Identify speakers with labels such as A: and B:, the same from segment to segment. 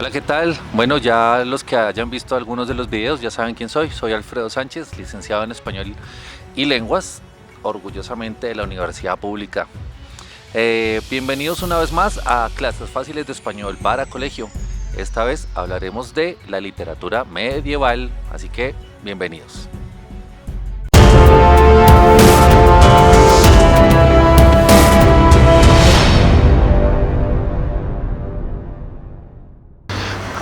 A: Hola, ¿qué tal? Bueno, ya los que hayan visto algunos de los videos ya saben quién soy. Soy Alfredo Sánchez, licenciado en Español y Lenguas, orgullosamente de la Universidad Pública. Bienvenidos una vez más a Clases Fáciles de Español para Colegio. Esta vez hablaremos de la literatura medieval, así que bienvenidos.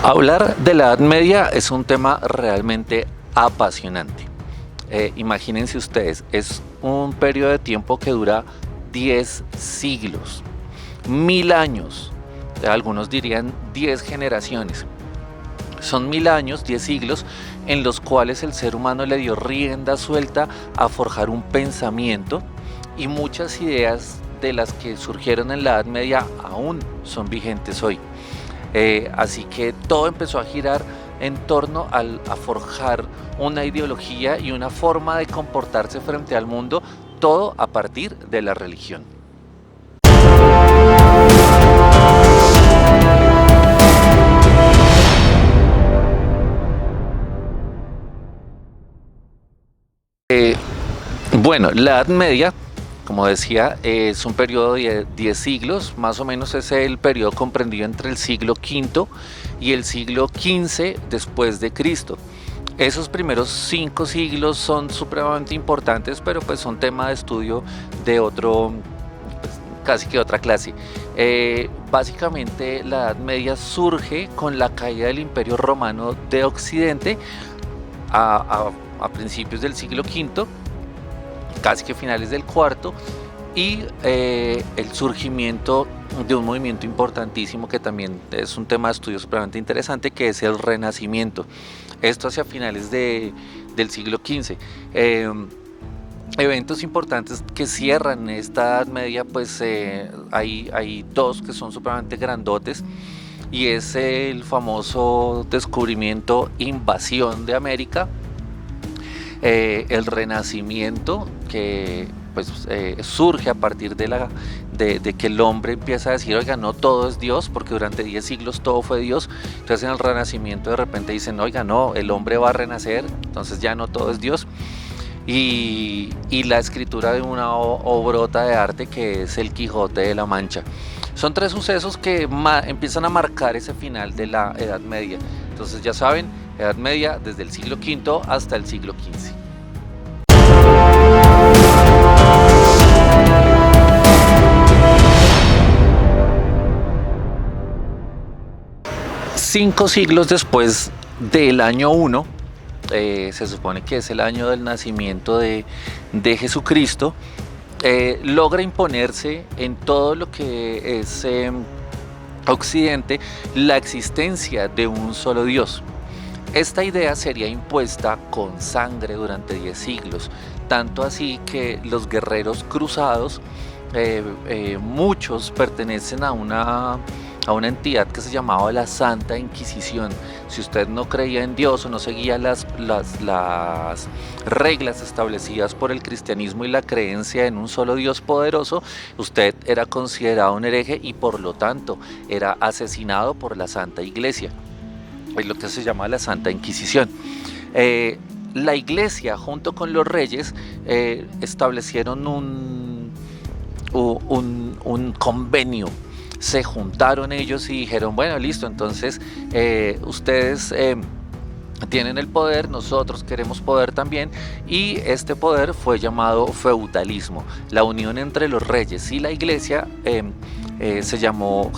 A: Hablar de la Edad Media es un tema realmente apasionante. Imagínense ustedes, es un periodo de tiempo que dura 10 siglos, 1000 años, algunos dirían 10 generaciones. Son 1000 años, 10 siglos, en los cuales el ser humano le dio rienda suelta a forjar un pensamiento y muchas ideas de las que surgieron en la Edad Media aún son vigentes hoy. Así que todo empezó a girar en torno a forjar una ideología y una forma de comportarse frente al mundo, todo a partir de la religión. Bueno, la Edad Media, como decía, es un periodo de 10 siglos, más o menos es el periodo comprendido entre el siglo V y el siglo XV después de Cristo. Esos primeros 5 siglos son supremamente importantes, pero pues son tema de estudio de otro, pues, casi que otra clase. Básicamente la Edad Media surge con la caída del Imperio Romano de Occidente a principios del siglo V, casi que finales del cuarto, y el surgimiento de un movimiento importantísimo que también es un tema de estudio supremamente interesante, que es el Renacimiento. Esto hacia finales del siglo XV. Eventos importantes que cierran esta Edad Media, pues hay dos que son supremamente grandotes, y es el famoso descubrimiento, invasión de América, el Renacimiento, que pues surge a partir de que el hombre empieza a decir, oiga, no todo es Dios, porque durante 10 siglos todo fue Dios. Entonces en el Renacimiento de repente dicen, oiga, no, el hombre va a renacer, entonces ya no todo es Dios. Y la escritura de una obrota de arte que es el Quijote de la Mancha. Son tres sucesos que empiezan a marcar ese final de la Edad Media. Entonces ya saben, Edad Media desde el siglo V hasta el siglo XV. Cinco siglos después del año 1, se supone que es el año del nacimiento de Jesucristo, logra imponerse en todo lo que es Occidente la existencia de un solo Dios. Esta idea sería impuesta con sangre durante 10 siglos, tanto así que los guerreros cruzados, muchos pertenecen a una entidad que se llamaba la Santa Inquisición. Si usted no creía en Dios o no seguía las reglas establecidas por el cristianismo y la creencia en un solo Dios poderoso, usted era considerado un hereje y por lo tanto era asesinado por la Santa Iglesia. Es lo que se llama la Santa Inquisición. La Iglesia junto con los reyes establecieron un convenio. Se juntaron ellos y dijeron, bueno, listo, entonces ustedes tienen el poder, nosotros queremos poder también, y este poder fue llamado feudalismo. La unión entre los reyes y la iglesia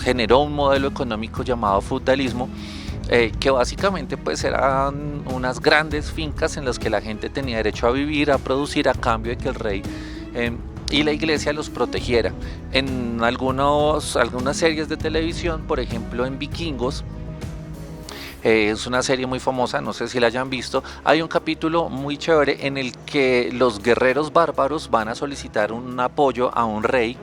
A: generó un modelo económico llamado feudalismo, que básicamente pues eran unas grandes fincas en las que la gente tenía derecho a vivir, a producir, a cambio de que el rey y la iglesia los protegiera. En algunas series de televisión, por ejemplo en Vikingos, es una serie muy famosa, no sé si la hayan visto, hay un capítulo muy chévere en el que los guerreros bárbaros van a solicitar un apoyo a un rey,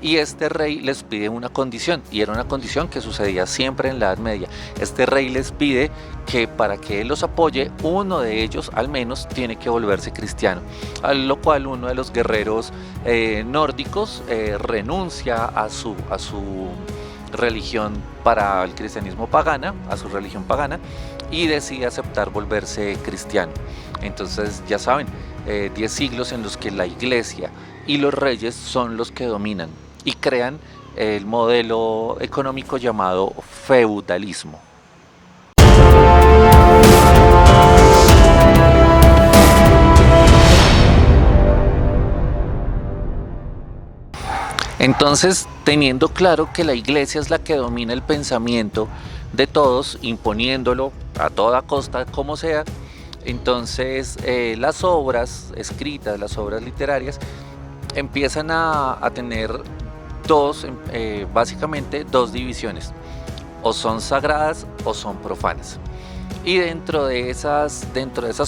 A: y este rey les pide una condición, y era una condición que sucedía siempre en la Edad Media. Este rey les pide que para que él los apoye, uno de ellos al menos tiene que volverse cristiano, a lo cual uno de los guerreros nórdicos renuncia a su religión para el cristianismo pagana, a su religión pagana, y decide aceptar volverse cristiano. Entonces ya saben, 10 siglos en los que la iglesia y los reyes son los que dominan y crean el modelo económico llamado feudalismo. Entonces, teniendo claro que la iglesia es la que domina el pensamiento de todos, imponiéndolo a toda costa, como sea, entonces las obras escritas, las obras literarias, empiezan a tener básicamente dos divisiones, o son sagradas o son profanas. Y dentro de esas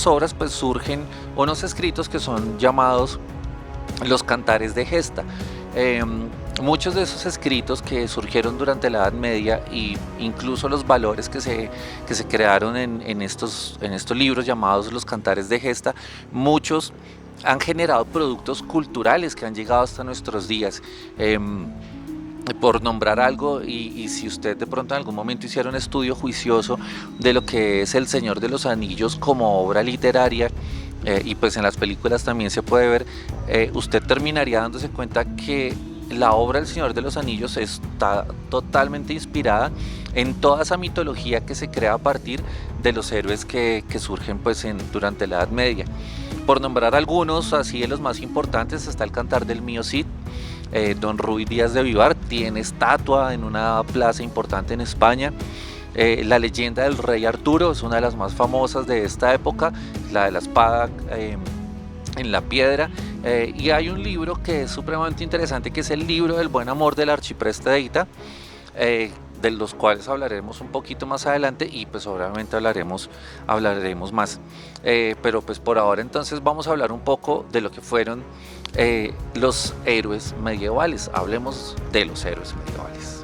A: obras pues surgen unos escritos que son llamados los cantares de gesta. Muchos de esos escritos que surgieron durante la Edad Media, e incluso los valores que se crearon en estos libros llamados los cantares de gesta, muchos han generado productos culturales que han llegado hasta nuestros días. Por nombrar algo, y si usted de pronto en algún momento hiciera un estudio juicioso de lo que es El Señor de los Anillos como obra literaria, y pues en las películas también se puede ver, usted terminaría dándose cuenta que la obra El Señor de los Anillos está totalmente inspirada en toda esa mitología que se crea a partir de los héroes que surgen pues durante la Edad Media. Por nombrar algunos, así de los más importantes, está el Cantar del Mío Cid. Don Ruy Díaz de Vivar tiene estatua en una plaza importante en España. La leyenda del rey Arturo es una de las más famosas de esta época, la de la espada en la piedra. Y hay un libro que es supremamente interesante, que es el libro del buen amor del arcipreste de Hita, de los cuales hablaremos un poquito más adelante, y pues obviamente hablaremos más. Pero pues por ahora entonces vamos a hablar un poco de lo que fueron los héroes medievales. Hablemos de los héroes medievales.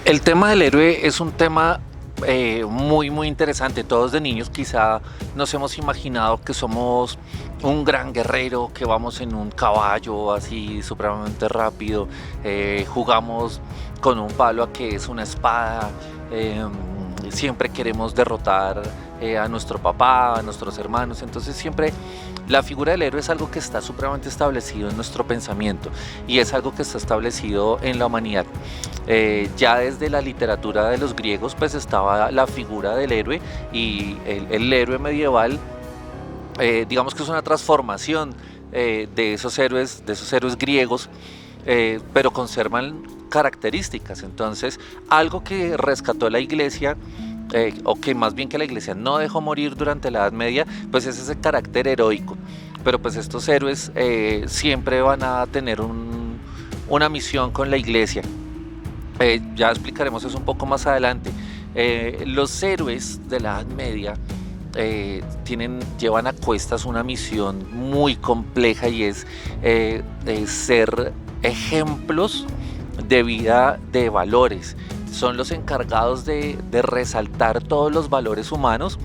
A: El tema del héroe es un tema muy interesante. Todos de niños quizá nos hemos imaginado que somos un gran guerrero, que vamos en un caballo así supremamente rápido, jugamos con un palo a que es una espada, siempre queremos derrotar a nuestro papá, a nuestros hermanos. Entonces siempre la figura del héroe es algo que está supremamente establecido en nuestro pensamiento, y es algo que está establecido en la humanidad. Ya desde la literatura de los griegos pues estaba la figura del héroe, y el héroe medieval digamos que es una transformación de esos héroes griegos, pero conservan características. Entonces, algo que rescató la iglesia, o que más bien que la iglesia no dejó morir durante la Edad Media, pues es ese carácter heroico. Pero pues estos héroes siempre van a tener una misión con la iglesia. Ya explicaremos eso un poco más adelante. Los héroes de la Edad Media llevan a cuestas una misión muy compleja, y es ser ejemplos de vida, de valores. Son los encargados de resaltar todos los valores humanos,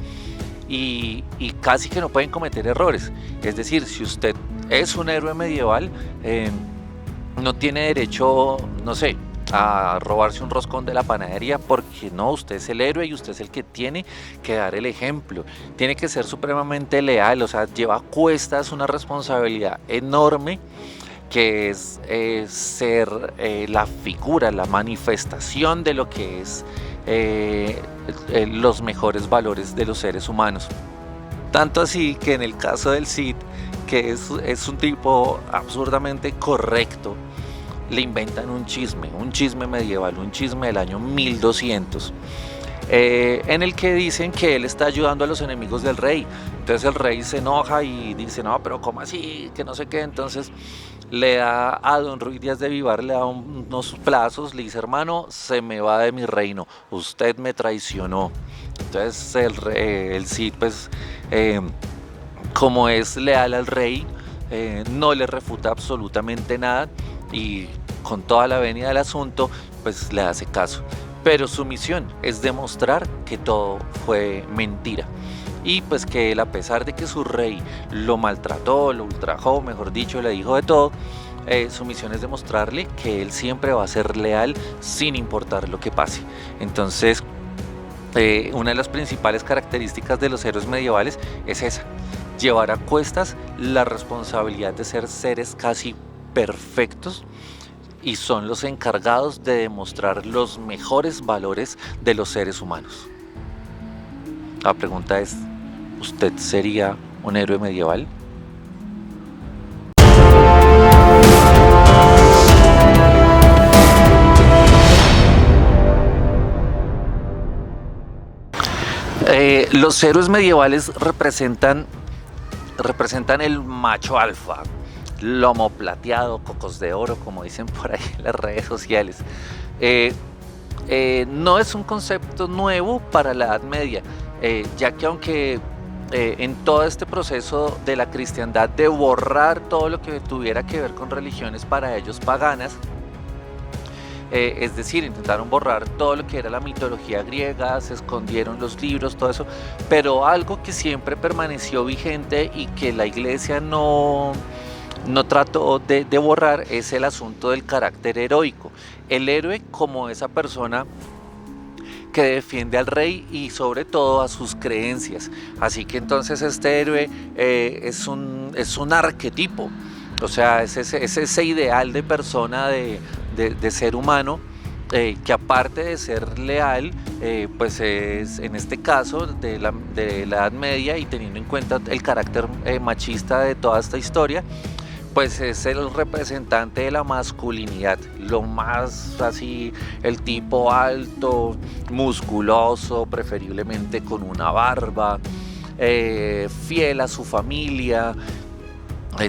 A: y casi que no pueden cometer errores. Es decir, si usted es un héroe medieval, no tiene derecho, no sé, a robarse un roscón de la panadería, porque no, usted es el héroe y usted es el que tiene que dar el ejemplo. Tiene que ser supremamente leal, o sea, lleva a cuestas una responsabilidad enorme, que es ser la figura, la manifestación de lo que es los mejores valores de los seres humanos. Tanto así que en el caso del Cid, que es un tipo absurdamente correcto, le inventan un chisme medieval, un chisme del año 1200, en el que dicen que él está ayudando a los enemigos del rey. Entonces el rey se enoja y dice, no, pero ¿cómo así? Que no sé qué. Entonces le da a don Ruy Díaz de Vivar, le da unos plazos, le dice, hermano, se me va de mi reino, usted me traicionó. Entonces el Cid, pues como es leal al rey, no le refuta absolutamente nada, y con toda la venia del asunto pues le hace caso. Pero su misión es demostrar que todo fue mentira, y pues que él, a pesar de que su rey lo maltrató, lo ultrajó, mejor dicho, le dijo de todo, su misión es demostrarle que él siempre va a ser leal sin importar lo que pase. Entonces, una de las principales características de los héroes medievales es esa: llevar a cuestas la responsabilidad de ser seres casi perfectos, y son los encargados de demostrar los mejores valores de los seres humanos. La pregunta es, ¿usted sería un héroe medieval? Los héroes medievales representan el macho alfa, lomo plateado, cocos de oro, como dicen por ahí en las redes sociales. Eh, no es un concepto nuevo para la Edad Media, ya que aunque en todo este proceso de la cristiandad de borrar todo lo que tuviera que ver con religiones para ellos paganas, es decir, intentaron borrar todo lo que era la mitología griega, se escondieron los libros, todo eso, pero algo que siempre permaneció vigente y que la iglesia no trató de borrar es el asunto del carácter heroico. El héroe como esa persona que defiende al rey y sobre todo a sus creencias. Así que entonces este héroe es un arquetipo, o sea, es ese ideal de persona, de ser humano, que aparte de ser leal, pues es, en este caso de la Edad Media, y teniendo en cuenta el carácter machista de toda esta historia, pues es el representante de la masculinidad, lo más así, el tipo alto, musculoso, preferiblemente con una barba, fiel a su familia,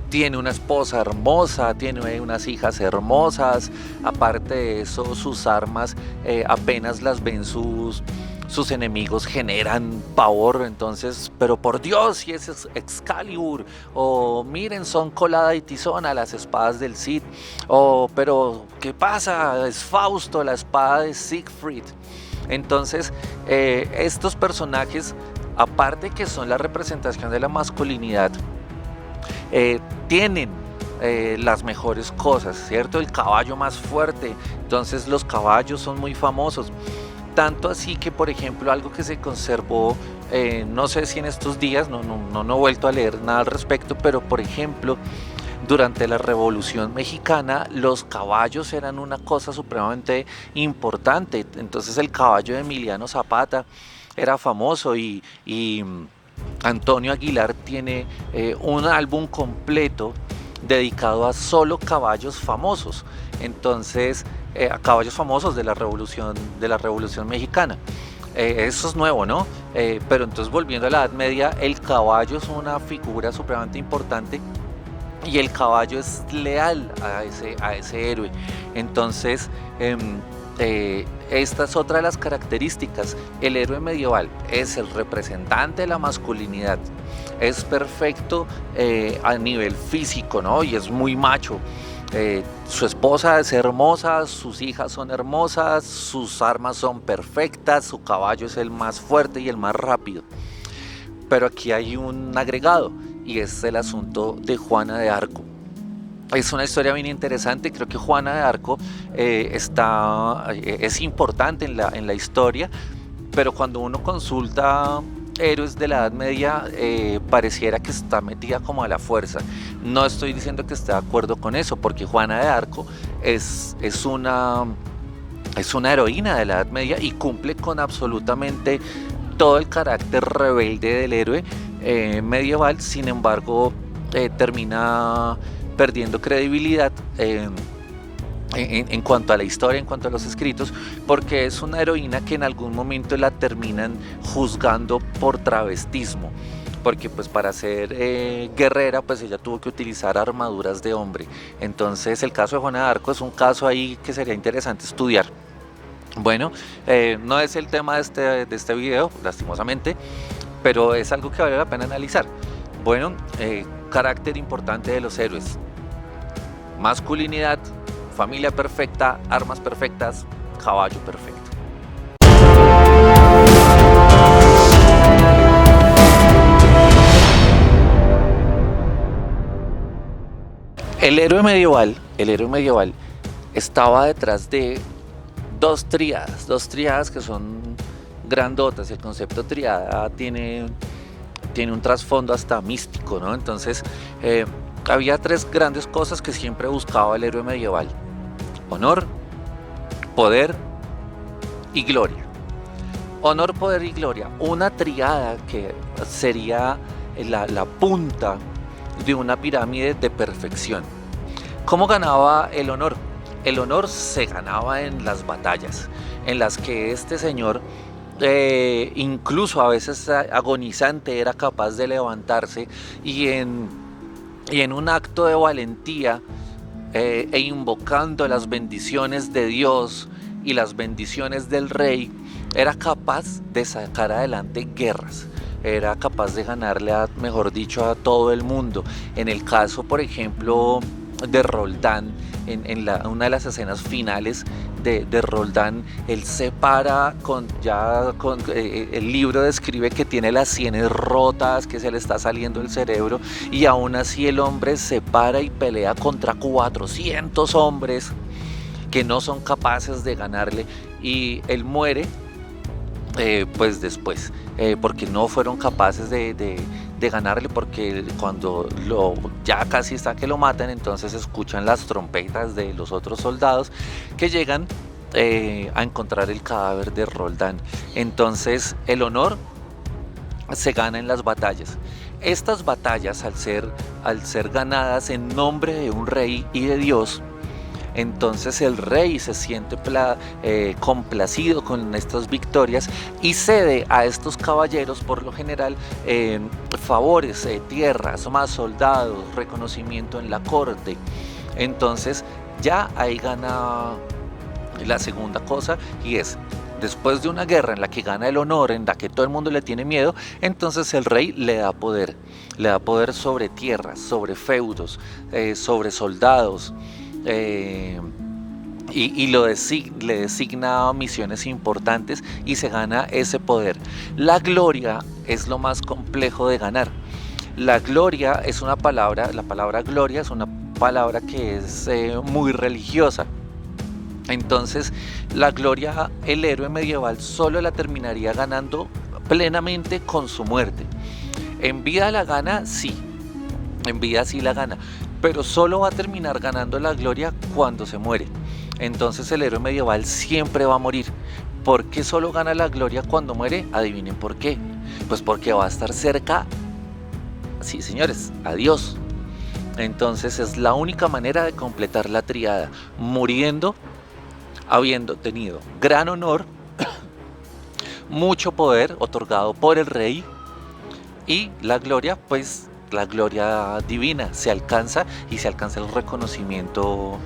A: tiene una esposa hermosa, tiene unas hijas hermosas. Aparte de eso, sus armas, apenas las ven sus enemigos, generan pavor. Entonces, pero por Dios, si es Excalibur, o miren, son Colada y Tizona, las espadas del Cid, o pero ¿qué pasa? Es Fausto, la espada de Siegfried. Entonces, estos personajes, aparte que son la representación de la masculinidad, tienen las mejores cosas, ¿cierto? El caballo más fuerte, entonces los caballos son muy famosos. Tanto así que, por ejemplo, algo que se conservó, no sé si en estos días, no he vuelto a leer nada al respecto, pero por ejemplo, durante la Revolución Mexicana, los caballos eran una cosa supremamente importante. Entonces el caballo de Emiliano Zapata era famoso, y Antonio Aguilar tiene un álbum completo dedicado a solo caballos famosos. Entonces, a caballos famosos de la Revolución Mexicana. Eso es nuevo, ¿no? Pero entonces, volviendo a la Edad Media, el caballo es una figura supremamente importante, y el caballo es leal a ese héroe. Entonces, esta es otra de las características. El héroe medieval es el representante de la masculinidad, es perfecto a nivel físico, ¿no? Y es muy macho. Su esposa es hermosa, sus hijas son hermosas, sus armas son perfectas, su caballo es el más fuerte y el más rápido. Pero aquí hay un agregado, y es el asunto de Juana de Arco. Es una historia bien interesante. Creo que Juana de Arco es importante en la historia, pero cuando uno consulta héroes de la Edad Media, pareciera que está metida como a la fuerza. No estoy diciendo que esté de acuerdo con eso, porque Juana de Arco es una heroína de la Edad Media y cumple con absolutamente todo el carácter rebelde del héroe medieval. Sin embargo, termina perdiendo credibilidad en cuanto a la historia, en cuanto a los escritos, porque es una heroína que en algún momento la terminan juzgando por travestismo, porque pues para ser guerrera, pues ella tuvo que utilizar armaduras de hombre. Entonces el caso de Juana de Arco es un caso ahí que sería interesante estudiar. Bueno, no es el tema de este video, lastimosamente, pero es algo que vale la pena analizar. Bueno, carácter importante de los héroes: masculinidad, familia perfecta, armas perfectas, caballo perfecto. El héroe medieval estaba detrás de dos tríadas que son grandotas. El concepto triada tiene un trasfondo hasta místico, ¿no? Entonces, había tres grandes cosas que siempre buscaba el héroe medieval: honor, poder y gloria. Honor, poder y gloria. Una triada que sería la punta de una pirámide de perfección. ¿Cómo ganaba el honor? El honor se ganaba en las batallas, en las que este señor, incluso a veces agonizante, era capaz de levantarse y en un acto de valentía, e invocando las bendiciones de Dios y las bendiciones del rey, era capaz de sacar adelante guerras. Era capaz de ganarle, mejor dicho, a todo el mundo. En el caso, por ejemplo, de Roldán, en una de las escenas finales de Roldán, él se para el libro describe que tiene las sienes rotas, que se le está saliendo el cerebro, y aún así el hombre se para y pelea contra 400 hombres que no son capaces de ganarle, y él muere pues después, porque no fueron capaces de ganarle, porque cuando ya casi está que lo matan, entonces escuchan las trompetas de los otros soldados que llegan a encontrar el cadáver de Roldán. Entonces el honor se gana en las batallas. Estas batallas, al ser ganadas en nombre de un rey y de Dios, entonces el rey se siente complacido con estas victorias y cede a estos caballeros, por lo general, favores, tierras, más soldados, reconocimiento en la corte. Entonces ya ahí gana la segunda cosa, y es: después de una guerra en la que gana el honor, en la que todo el mundo le tiene miedo, entonces el rey le da poder sobre tierras, sobre feudos, sobre soldados. Y le designa misiones importantes y se gana ese poder. La gloria es lo más complejo de ganar. La gloria es la palabra gloria es una palabra que es muy religiosa. Entonces, la gloria, el héroe medieval solo la terminaría ganando plenamente con su muerte. En vida la gana, sí. En vida sí la gana, pero solo va a terminar ganando la gloria cuando se muere. Entonces el héroe medieval siempre va a morir. ¿Por qué solo gana la gloria cuando muere? Adivinen por qué. Pues porque va a estar cerca, sí señores, a Dios. Entonces es la única manera de completar la tríada: muriendo, habiendo tenido gran honor, mucho poder otorgado por el rey, y la gloria, pues la gloria divina se alcanza, y se alcanza el reconocimiento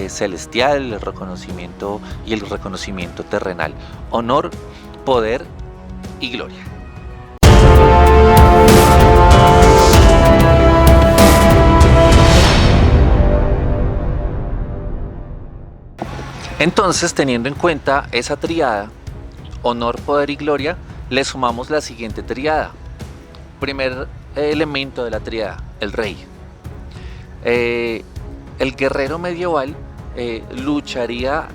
A: celestial, el reconocimiento terrenal. Honor, poder y gloria. Entonces, teniendo en cuenta esa triada, honor, poder y gloria, le sumamos la siguiente triada. Primer elemento de la triada: el rey. El guerrero medieval lucharía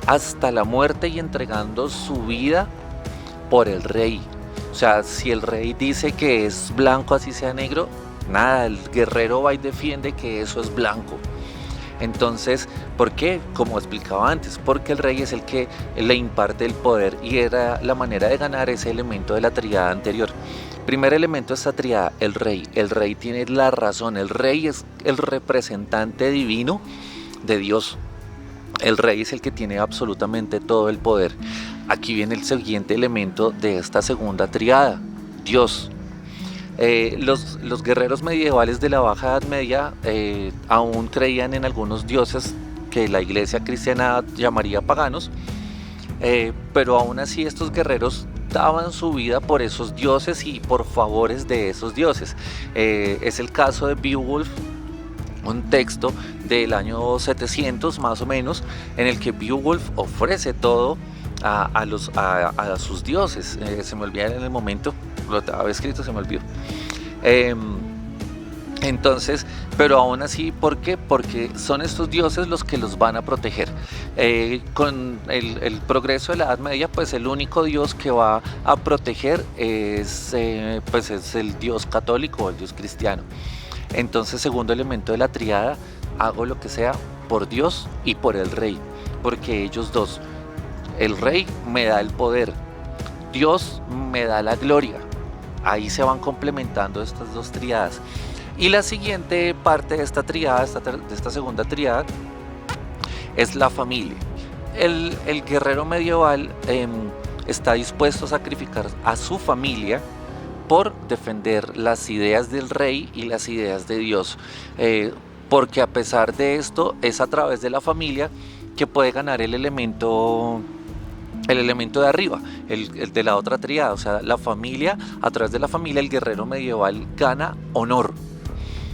A: hasta la muerte y entregando su vida por el rey. O sea, si el rey dice que es blanco, así sea negro, nada, el guerrero va y defiende que eso es blanco. Entonces, ¿por qué? Como explicaba antes, porque el rey es el que le imparte el poder, y era la manera de ganar ese elemento de la triada anterior. Primer elemento de esta triada: el rey. El rey tiene la razón. El rey es el representante divino de Dios. El rey es el que tiene absolutamente todo el poder. Aquí viene el siguiente elemento de esta segunda triada: Dios. Los guerreros medievales de la Baja Edad Media aún creían en algunos dioses que la iglesia cristiana llamaría paganos, pero aún así estos guerreros daban su vida por esos dioses y por favores de esos dioses. Es el caso de Beowulf, un texto del año 700 más o menos, en el que Beowulf ofrece todo a sus dioses. Se me olvida en el momento, lo había escrito, se me olvidó. Entonces, pero aún así, ¿por qué? Porque son estos dioses los que los van a proteger. Con el progreso de la Edad Media, pues el único dios que va a proteger pues es el dios católico o el dios cristiano. Entonces, segundo elemento de la triada, hago lo que sea por Dios y por el rey, porque ellos dos, el rey me da el poder, Dios me da la gloria. Ahí se van complementando estas dos triadas. Y la siguiente parte de esta triada, de esta segunda triada, es la familia. El guerrero medieval está dispuesto a sacrificar a su familia por defender las ideas del rey y las ideas de Dios. Porque a pesar de esto, es a través de la familia que puede ganar el elemento de arriba, el de la otra triada. O sea, la familia, a través de la familia, el guerrero medieval gana honor.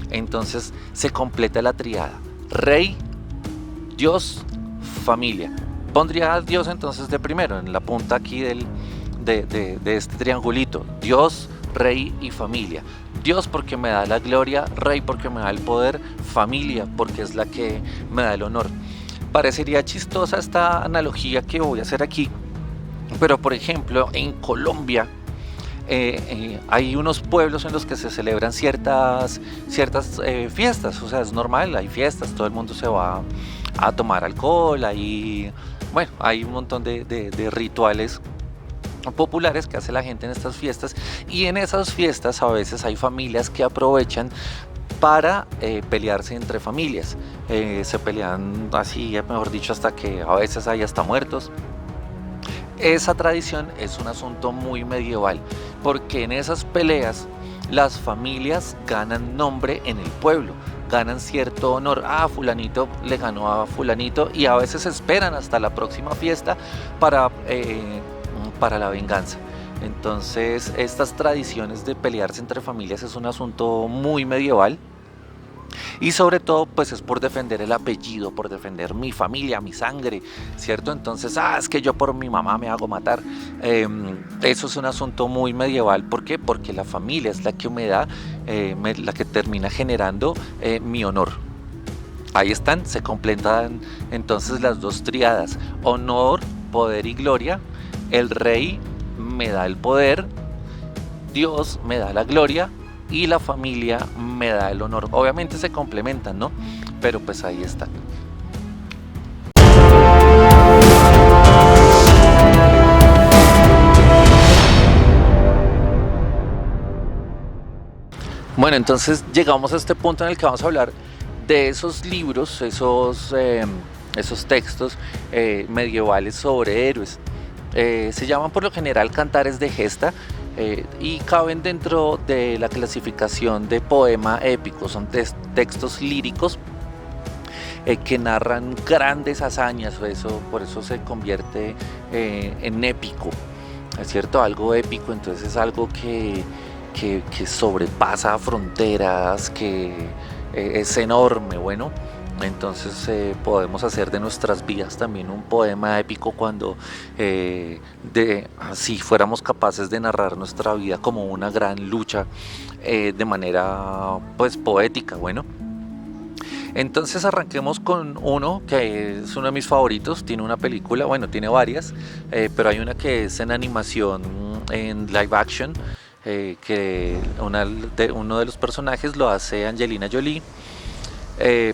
A: Entonces se completa la triada: rey, Dios, familia. Pondría a Dios entonces de primero, en la punta aquí de este triangulito: Dios, rey y familia. Dios porque me da la gloria, rey porque me da el poder, familia porque es la que me da el honor. Parecería chistosa esta analogía que voy a hacer aquí, pero por ejemplo en Colombia hay unos pueblos en los que se celebran ciertas fiestas. O sea, es normal, hay fiestas, todo el mundo se va a tomar alcohol, bueno, hay un montón de rituales populares que hace la gente en estas fiestas, y en esas fiestas a veces hay familias que aprovechan para pelearse entre familias. Se pelean así, mejor dicho, hasta que a veces hay hasta muertos. Esa tradición es un asunto muy medieval, porque en esas peleas las familias ganan nombre en el pueblo, ganan cierto honor. Fulanito le ganó a fulanito, y a veces esperan hasta la próxima fiesta para la venganza. Entonces, estas tradiciones de pelearse entre familias es un asunto muy medieval. Y sobre todo, pues es por defender el apellido, por defender mi familia, mi sangre, ¿cierto? Entonces, es que yo por mi mamá me hago matar. Eso es un asunto muy medieval. ¿Por qué? Porque la familia es la que me da, la que termina generando mi honor. Ahí están, se completan entonces las dos triadas: honor, poder y gloria. El rey me da el poder, Dios me da la gloria, y la familia me da el honor. Obviamente se complementan, ¿no? Pero pues ahí están. Bueno, entonces llegamos a este punto en el que vamos a hablar de esos libros, esos textos medievales sobre héroes. Se llaman por lo general cantares de gesta, y caben dentro de la clasificación de poema épico. Son textos líricos que narran grandes hazañas. Por eso se convierte en épico, ¿es cierto? Algo épico, entonces es algo que sobrepasa fronteras, que es enorme. Bueno, entonces podemos hacer de nuestras vidas también un poema épico cuando si fuéramos capaces de narrar nuestra vida como una gran lucha de manera pues poética. Bueno, entonces arranquemos con uno que es uno de mis favoritos. Tiene una película, bueno, tiene varias, pero hay una que es en animación, en live action, que uno de los personajes lo hace Angelina Jolie.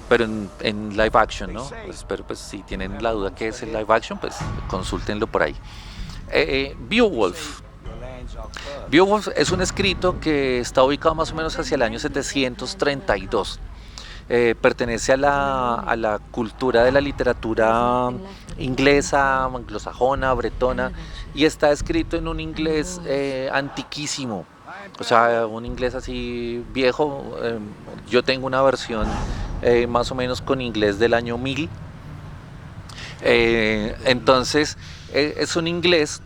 A: Pero en live action, ¿no? Pero pues si tienen la duda que es el live action, pues consúltenlo por ahí. Beowulf. Beowulf es un escrito que está ubicado más o menos hacia el año 732. Pertenece a la cultura de la literatura inglesa, anglosajona, bretona, y está escrito en un inglés antiquísimo. O sea, un inglés así viejo. Yo tengo una versión más o menos con inglés del año 1000. Entonces, es un inglés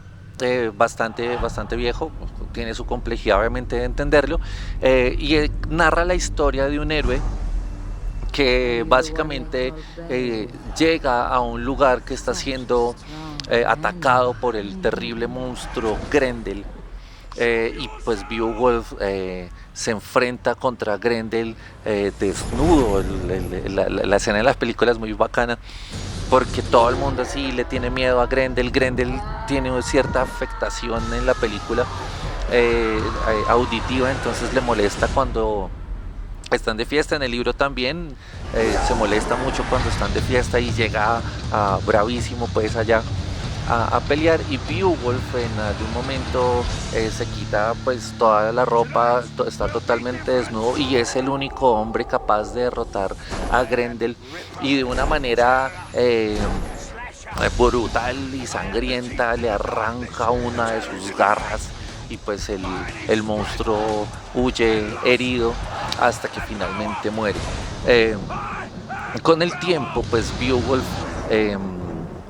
A: bastante viejo. Tiene su complejidad, obviamente, de entenderlo. Y narra la historia de un héroe que básicamente llega a un lugar que está siendo atacado por el terrible monstruo Grendel. Y pues Beowulf se enfrenta contra Grendel desnudo. La escena de las películas es muy bacana porque todo el mundo así le tiene miedo a Grendel. Grendel tiene cierta afectación en la película auditiva, entonces le molesta cuando están de fiesta. En el libro también se molesta mucho cuando están de fiesta y llega bravísimo pues allá a pelear. Y Beowulf en algún momento se quita pues toda la ropa, está totalmente desnudo y es el único hombre capaz de derrotar a Grendel y de una manera brutal y sangrienta le arranca una de sus garras y pues el monstruo huye herido hasta que finalmente muere. Eh, con el tiempo pues Beowulf eh,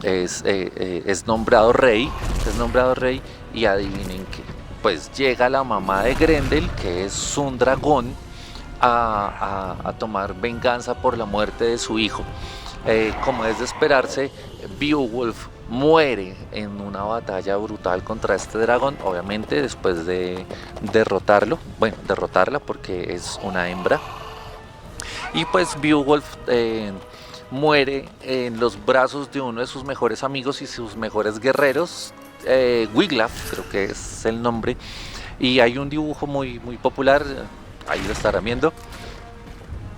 A: es nombrado rey, y adivinen que pues llega la mamá de Grendel, que es un dragón, a tomar venganza por la muerte de su hijo. Como es de esperarse, Beowulf muere en una batalla brutal contra este dragón, obviamente después de derrotarla porque es una hembra. Y pues Beowulf muere en los brazos de uno de sus mejores amigos y sus mejores guerreros, Wiglaf, creo que es el nombre. Y hay un dibujo muy popular, ahí lo estarán viendo.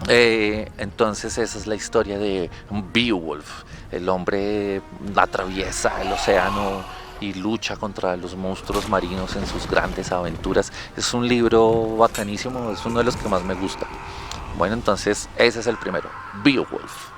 A: Entonces esa es la historia de Beowulf. El hombre atraviesa el océano y lucha contra los monstruos marinos en sus grandes aventuras. Es un libro bacanísimo, es uno de los que más me gusta. Bueno, entonces ese es el primero, Beowulf.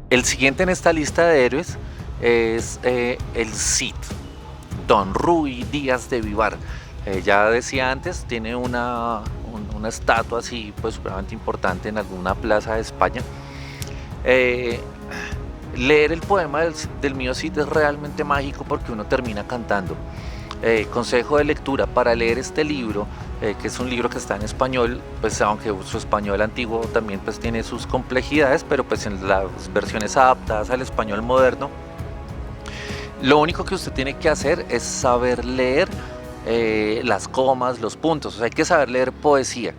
A: El siguiente en esta lista de héroes es el Cid, Don Ruy Díaz de Vivar. Ya decía antes, tiene una estatua así pues supremamente importante en alguna plaza de España. Eh, Leer el poema del mío Cid es realmente mágico porque uno termina cantando. Consejo de lectura para leer este libro, que es un libro que está en español, pues aunque su español antiguo también pues tiene sus complejidades, pero pues en las versiones adaptadas al español moderno, lo único que usted tiene que hacer es saber leer las comas, los puntos, o sea, hay que saber leer poesía.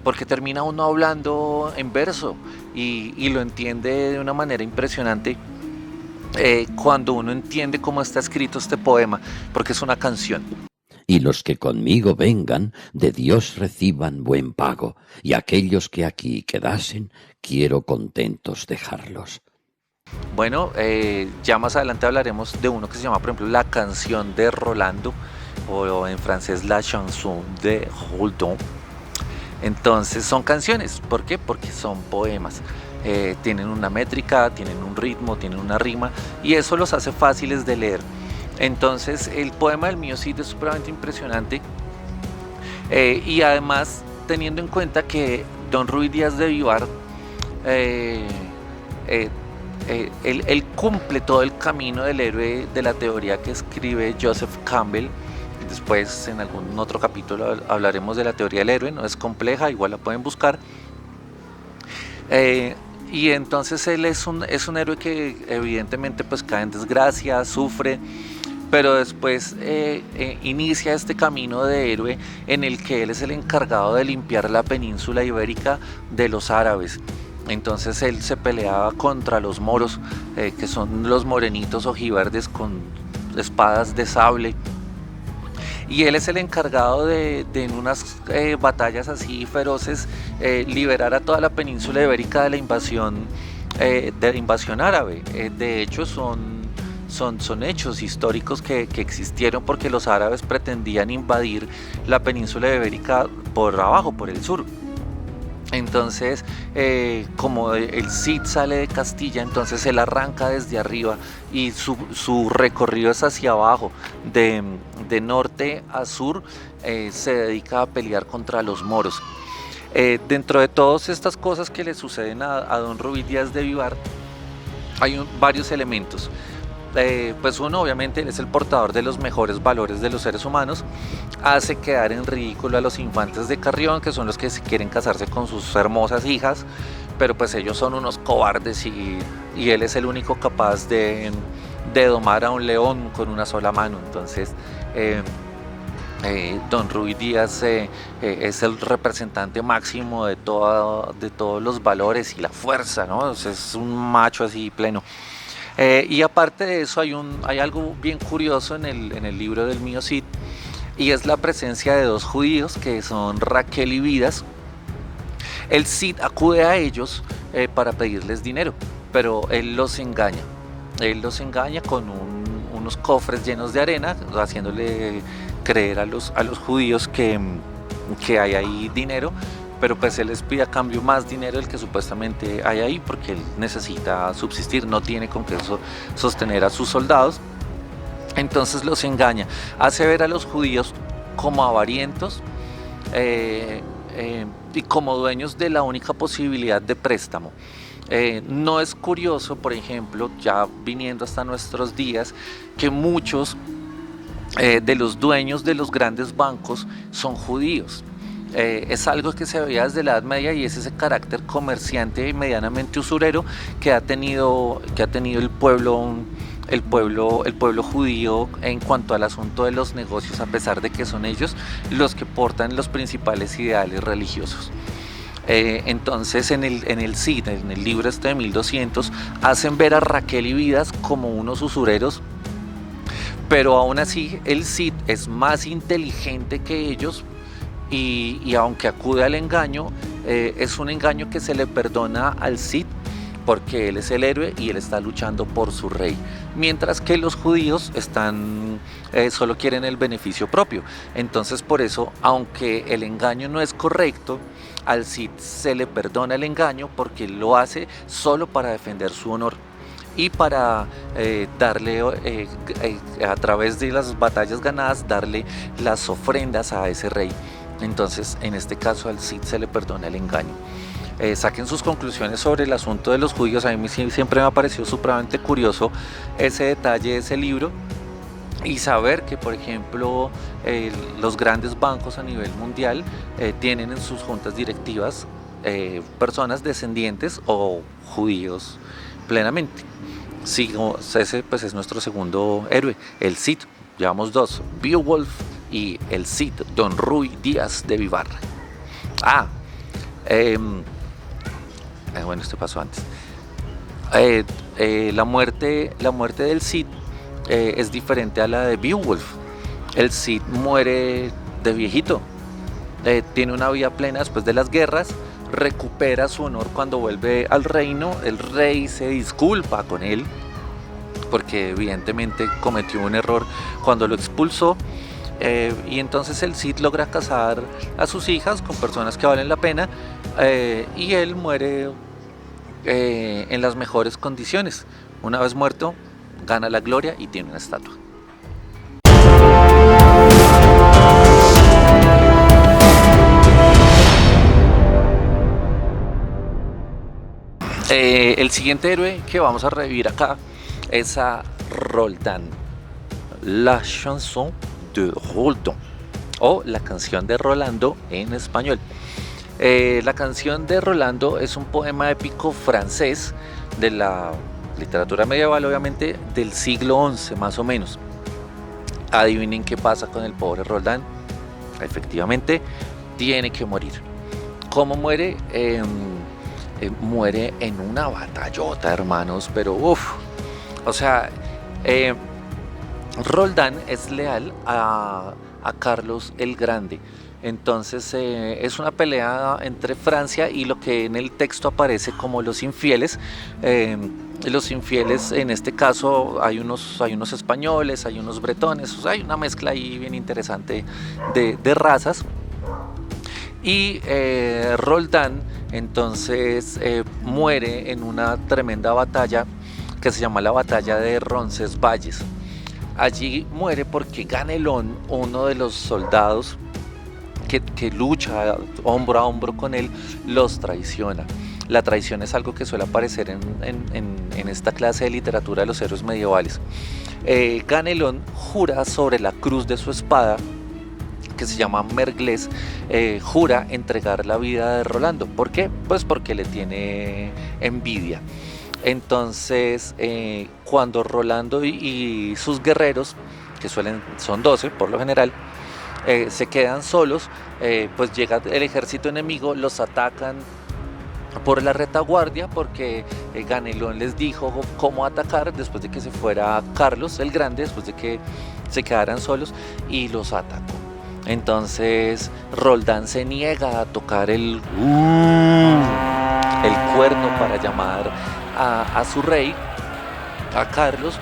A: Porque termina uno hablando en verso y lo entiende de una manera impresionante cuando uno entiende cómo está escrito este poema, porque es una canción.
B: Y los que conmigo vengan, de Dios reciban buen pago, y aquellos que aquí quedasen, quiero contentos dejarlos.
A: Bueno, ya más adelante hablaremos de uno que se llama, por ejemplo, la canción de Rolando, o en francés la chanson de Roldán. Entonces son canciones, ¿por qué? Porque son poemas. Tienen una métrica, tienen un ritmo, tienen una rima y eso los hace fáciles de leer. Entonces el poema del mío Cid es supremamente impresionante y además teniendo en cuenta que Don Ruy Díaz de Vivar eh, eh, él cumple todo el camino del héroe de la teoría que escribe Joseph Campbell. Después en algún otro capítulo hablaremos de la teoría del héroe, no es compleja, igual la pueden buscar. Y entonces él es un héroe que evidentemente pues cae en desgracia, sufre, pero después inicia este camino de héroe en el que él es el encargado de limpiar la península ibérica de los árabes. Entonces él se peleaba contra los moros, que son los morenitos ojiverdes con espadas de sable. Y él es el encargado de en unas batallas así feroces, liberar a toda la península ibérica de la invasión árabe. De hecho, son hechos históricos que existieron porque los árabes pretendían invadir la península ibérica por abajo, por el sur. Entonces, como el Cid sale de Castilla, entonces él arranca desde arriba y su recorrido es hacia abajo, de norte a sur, se dedica a pelear contra los moros. Dentro de todas estas cosas que le suceden a don Rubí Díaz de Vivar, hay varios elementos. Pues uno, obviamente, él es el portador de los mejores valores de los seres humanos, hace quedar en ridículo a los infantes de Carrión, que son los que quieren casarse con sus hermosas hijas, pero pues ellos son unos cobardes y él es el único capaz de domar a un león con una sola mano. Entonces, don Rubí Díaz es el representante máximo de todos los valores y la fuerza, ¿no? Es un macho así pleno. Y aparte de eso hay algo bien curioso en el libro del mío Cid, y es la presencia de dos judíos que son Raquel y Vidas. El Cid acude a ellos para pedirles dinero, pero él los engaña. Él los engaña con unos cofres llenos de arena, haciéndole creer a los judíos que hay ahí dinero, pero pues él les pide a cambio más dinero del que supuestamente hay ahí, porque él necesita subsistir, no tiene con qué sostener a sus soldados. Entonces los engaña, hace ver a los judíos como avarientos, y como dueños de la única posibilidad de préstamo. No es curioso, por ejemplo, ya viniendo hasta nuestros días, que muchos de los dueños de los grandes bancos son judíos. Es algo que se veía desde la Edad Media, y es ese carácter comerciante y medianamente usurero que ha tenido el pueblo judío en cuanto al asunto de los negocios, a pesar de que son ellos los que portan los principales ideales religiosos. Entonces en el Cid, en el libro este de 1200, hacen ver a Raquel y Vidas como unos usureros, pero aún así el Cid es más inteligente que ellos. Y aunque acude al engaño, es un engaño que se le perdona al Cid, porque él es el héroe y él está luchando por su rey, mientras que los judíos solo quieren el beneficio propio. Entonces, por eso, aunque el engaño no es correcto, al Cid se le perdona el engaño, porque él lo hace solo para defender su honor y para darle, a través de las batallas ganadas, darle las ofrendas a ese rey. Entonces, en este caso, al Cid se le perdona el engaño. Saquen sus conclusiones sobre el asunto de los judíos. A mí siempre me ha parecido supremamente curioso ese detalle de ese libro, y saber que, por ejemplo, los grandes bancos a nivel mundial tienen en sus juntas directivas personas descendientes o judíos plenamente. Sí, ese pues es nuestro segundo héroe, el Cid. Llevamos dos, Beowulf y el Cid, don Rubí Díaz de Vivar. Bueno, este pasó antes. La muerte del Cid es diferente a la de Beowulf. El Cid muere de viejito, tiene una vida plena después de las guerras, recupera su honor cuando vuelve al reino. El rey se disculpa con él porque evidentemente cometió un error cuando lo expulsó, y entonces el Cid logra casar a sus hijas con personas que valen la pena, y él muere en las mejores condiciones. Una vez muerto, gana la gloria y tiene una estatua. El siguiente héroe que vamos a revivir acá es a Roldán, la chanson de Roldan, o la canción de Rolando en español. La canción de Rolando es un poema épico francés de la literatura medieval, obviamente, del siglo XI más o menos. Adivinen qué pasa con el pobre Roldán. Efectivamente, tiene que morir. ¿Cómo muere? Muere en una batallota, hermanos, pero uff. O sea, eh, Roldán es leal a Carlos el Grande. Entonces es una pelea entre Francia y lo que en el texto aparece como los infieles. Los infieles, en este caso, hay unos españoles, hay unos bretones, o sea, hay una mezcla ahí bien interesante de razas. Y Roldán entonces muere en una tremenda batalla que se llama la batalla de Roncesvalles. Allí muere porque Ganelón, uno de los soldados que lucha hombro a hombro con él, los traiciona. La traición es algo que suele aparecer en esta clase de literatura de los héroes medievales. Ganelón jura sobre la cruz de su espada, que se llama Merglés, jura entregar la vida de Rolando. ¿Por qué? Pues porque le tiene envidia. Entonces, cuando Rolando y sus guerreros, que son 12 por lo general, se quedan solos, pues llega el ejército enemigo, los atacan por la retaguardia, porque Ganelón les dijo cómo atacar después de que se fuera Carlos el Grande, después de que se quedaran solos, y los atacó. Entonces Roldán se niega a tocar el cuerno para llamar a su rey, a Carlos,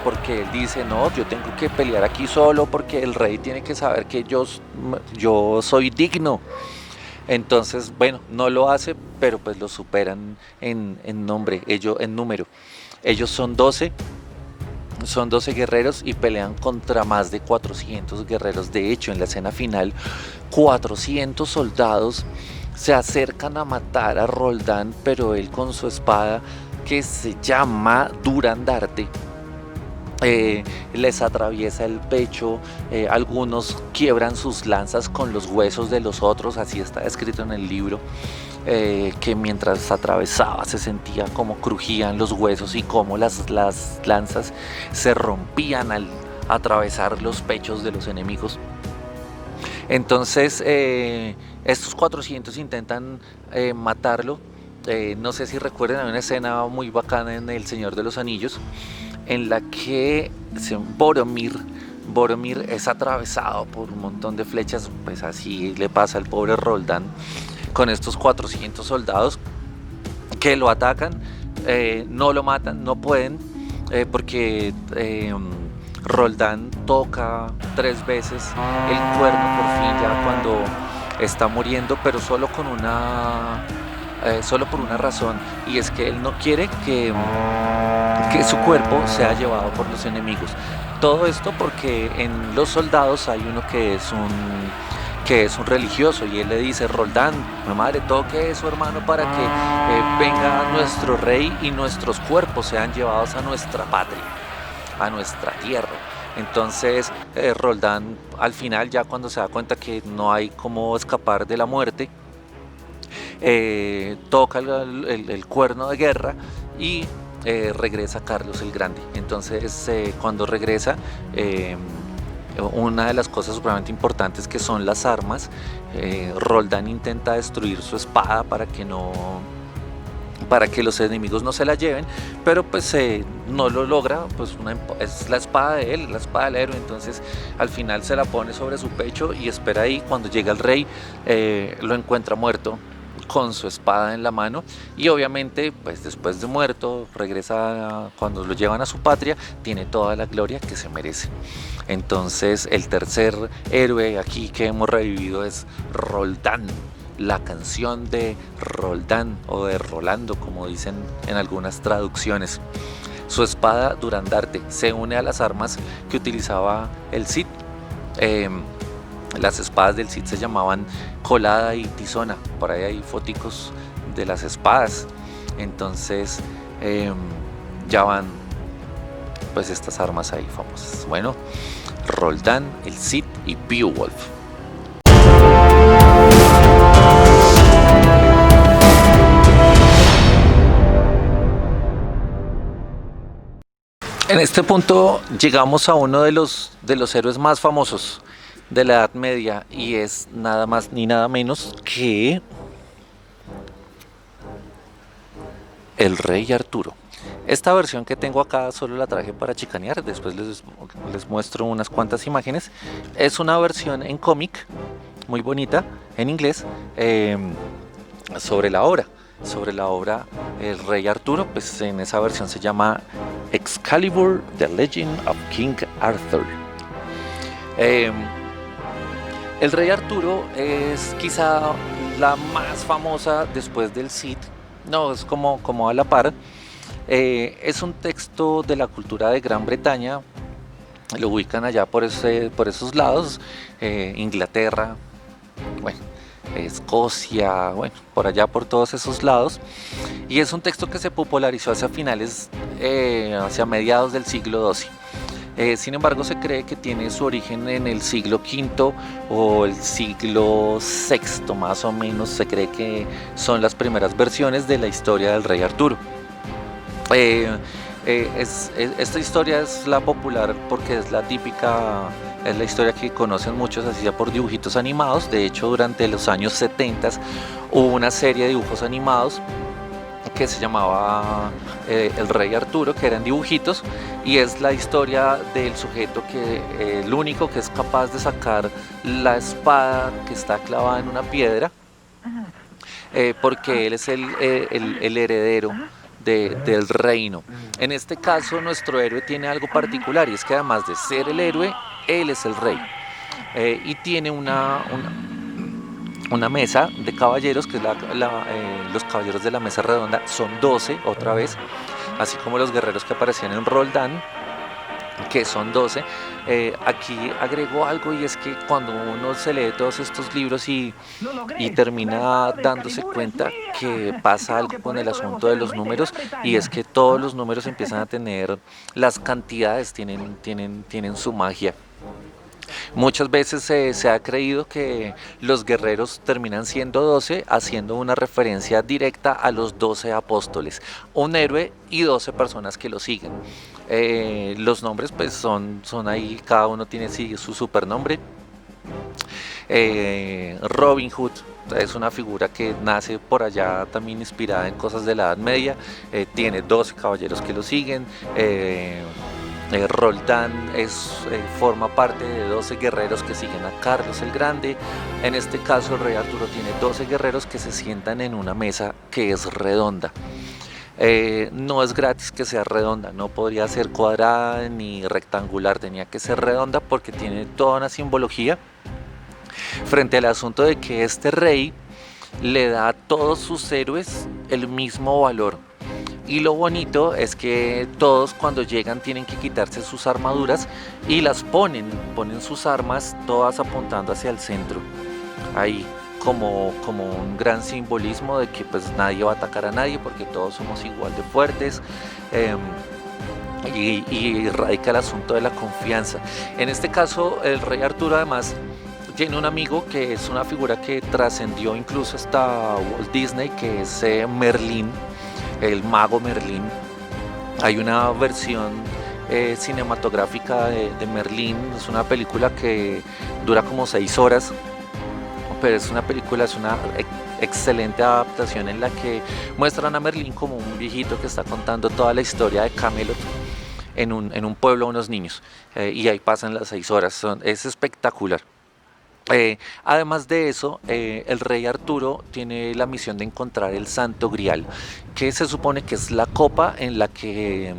A: porque él dice: no, yo tengo que pelear aquí solo porque el rey tiene que saber que yo soy digno. Entonces, bueno, no lo hace, pero pues lo superan en número. Ellos son 12 guerreros y pelean contra más de 400 guerreros. De hecho, en la escena final, 400 soldados se acercan a matar a Roldán, pero él con su espada, que se llama Durandarte, les atraviesa el pecho. Algunos quiebran sus lanzas con los huesos de los otros, así está escrito en el libro, que mientras atravesaba se sentía como crujían los huesos y cómo las lanzas se rompían al atravesar los pechos de los enemigos. Entonces estos 400 intentan matarlo. No sé si recuerdan, hay una escena muy bacana en El Señor de los Anillos en la que Boromir es atravesado por un montón de flechas. Pues así le pasa al pobre Roldán con estos 400 soldados que lo atacan. No lo matan, no pueden, porque Roldán toca 3 veces el cuerno por fin, ya cuando está muriendo, pero solo por una razón, y es que él no quiere que su cuerpo sea llevado por los enemigos. Todo esto porque en los soldados hay uno que es un religioso, y él le dice: Roldán, mi madre, toque eso, hermano, para que venga nuestro rey y nuestros cuerpos sean llevados a nuestra patria, a nuestra tierra. Entonces Roldán, al final, ya cuando se da cuenta que no hay cómo escapar de la muerte, toca el cuerno de guerra y regresa Carlos el Grande. Entonces cuando regresa, una de las cosas supremamente importantes, que son las armas, Roldán intenta destruir su espada para que los enemigos no se la lleven, pero pues no lo logra. Pues es la espada de él, la espada del héroe. Entonces al final se la pone sobre su pecho y espera ahí. Cuando llega el rey, lo encuentra muerto con su espada en la mano, y obviamente pues después de muerto regresa, cuando lo llevan a su patria, tiene toda la gloria que se merece. Entonces el tercer héroe aquí que hemos revivido es Roldán, la canción de Roldán, o de Rolando, como dicen en algunas traducciones. Su espada Durandarte se une a las armas que utilizaba el Cid. Las espadas del Cid se llamaban Colada y Tizona. Por ahí hay foticos de las espadas. Entonces ya van pues estas armas ahí famosas. Bueno, Roldán, el Cid y Beowulf. En este punto llegamos a uno de los héroes más famosos de la Edad Media y es nada más ni nada menos que el rey Arturo. Esta versión que tengo acá solo la traje para chicanear, después les muestro unas cuantas imágenes. Es una versión en cómic muy bonita en inglés sobre la obra. Sobre la obra El Rey Arturo, pues en esa versión se llama Excalibur, The Legend of King Arthur. Eh, el Rey Arturo es quizá la más famosa después del Cid, no, es como a la par. Es un texto de la cultura de Gran Bretaña, lo ubican allá por esos lados, Inglaterra, bueno, Escocia, bueno, por allá por todos esos lados. Y es un texto que se popularizó hacia finales, hacia mediados del siglo XII. Sin embargo, se cree que tiene su origen en el siglo V o el siglo VI, más o menos. Se cree que son las primeras versiones de la historia del rey Arturo. Esta historia es la popular porque es la típica, es la historia que conocen muchos, así sea por dibujitos animados. De hecho, durante los años 70 hubo una serie de dibujos animados que se llamaba El Rey Arturo, que eran dibujitos, y es la historia del sujeto que el único que es capaz de sacar la espada que está clavada en una piedra, porque él es el heredero del reino. En este caso, nuestro héroe tiene algo particular, y es que además de ser el héroe, él es el rey. Y tiene una mesa de caballeros, que es los caballeros de la mesa redonda, son 12 otra vez, así como los guerreros que aparecían en Roldán, que son 12. Aquí agrego algo, y es que cuando uno se lee todos estos libros y termina dándose cuenta que pasa algo con el asunto de los números, y es que todos los números empiezan a tener, las cantidades tienen su magia. Muchas veces se ha creído que los guerreros terminan siendo 12, haciendo una referencia directa a los 12 apóstoles, un héroe y 12 personas que lo siguen. Los nombres pues son ahí, cada uno tiene su supernombre. Robin Hood es una figura que nace por allá también inspirada en cosas de la Edad Media, tiene 12 caballeros que lo siguen. Roldán forma parte de 12 guerreros que siguen a Carlos el Grande. En este caso, el rey Arturo tiene 12 guerreros que se sientan en una mesa que es redonda. No es gratis que sea redonda, no podría ser cuadrada ni rectangular, tenía que ser redonda porque tiene toda una simbología frente al asunto de que este rey le da a todos sus héroes el mismo valor. Y lo bonito es que todos cuando llegan tienen que quitarse sus armaduras y las ponen sus armas todas apuntando hacia el centro. Ahí como un gran simbolismo de que pues nadie va a atacar a nadie porque todos somos igual de fuertes. Y radica el asunto de la confianza. En este caso, el rey Arturo además tiene un amigo que es una figura que trascendió incluso hasta Walt Disney, que es Merlín, el mago Merlín. Hay una versión cinematográfica de Merlín, es una película que dura como 6 horas, pero es una excelente adaptación en la que muestran a Merlín como un viejito que está contando toda la historia de Camelot en un pueblo a unos niños, y ahí pasan las 6 horas, es espectacular. Además de eso, el rey Arturo tiene la misión de encontrar el Santo Grial, que se supone que es la copa en la que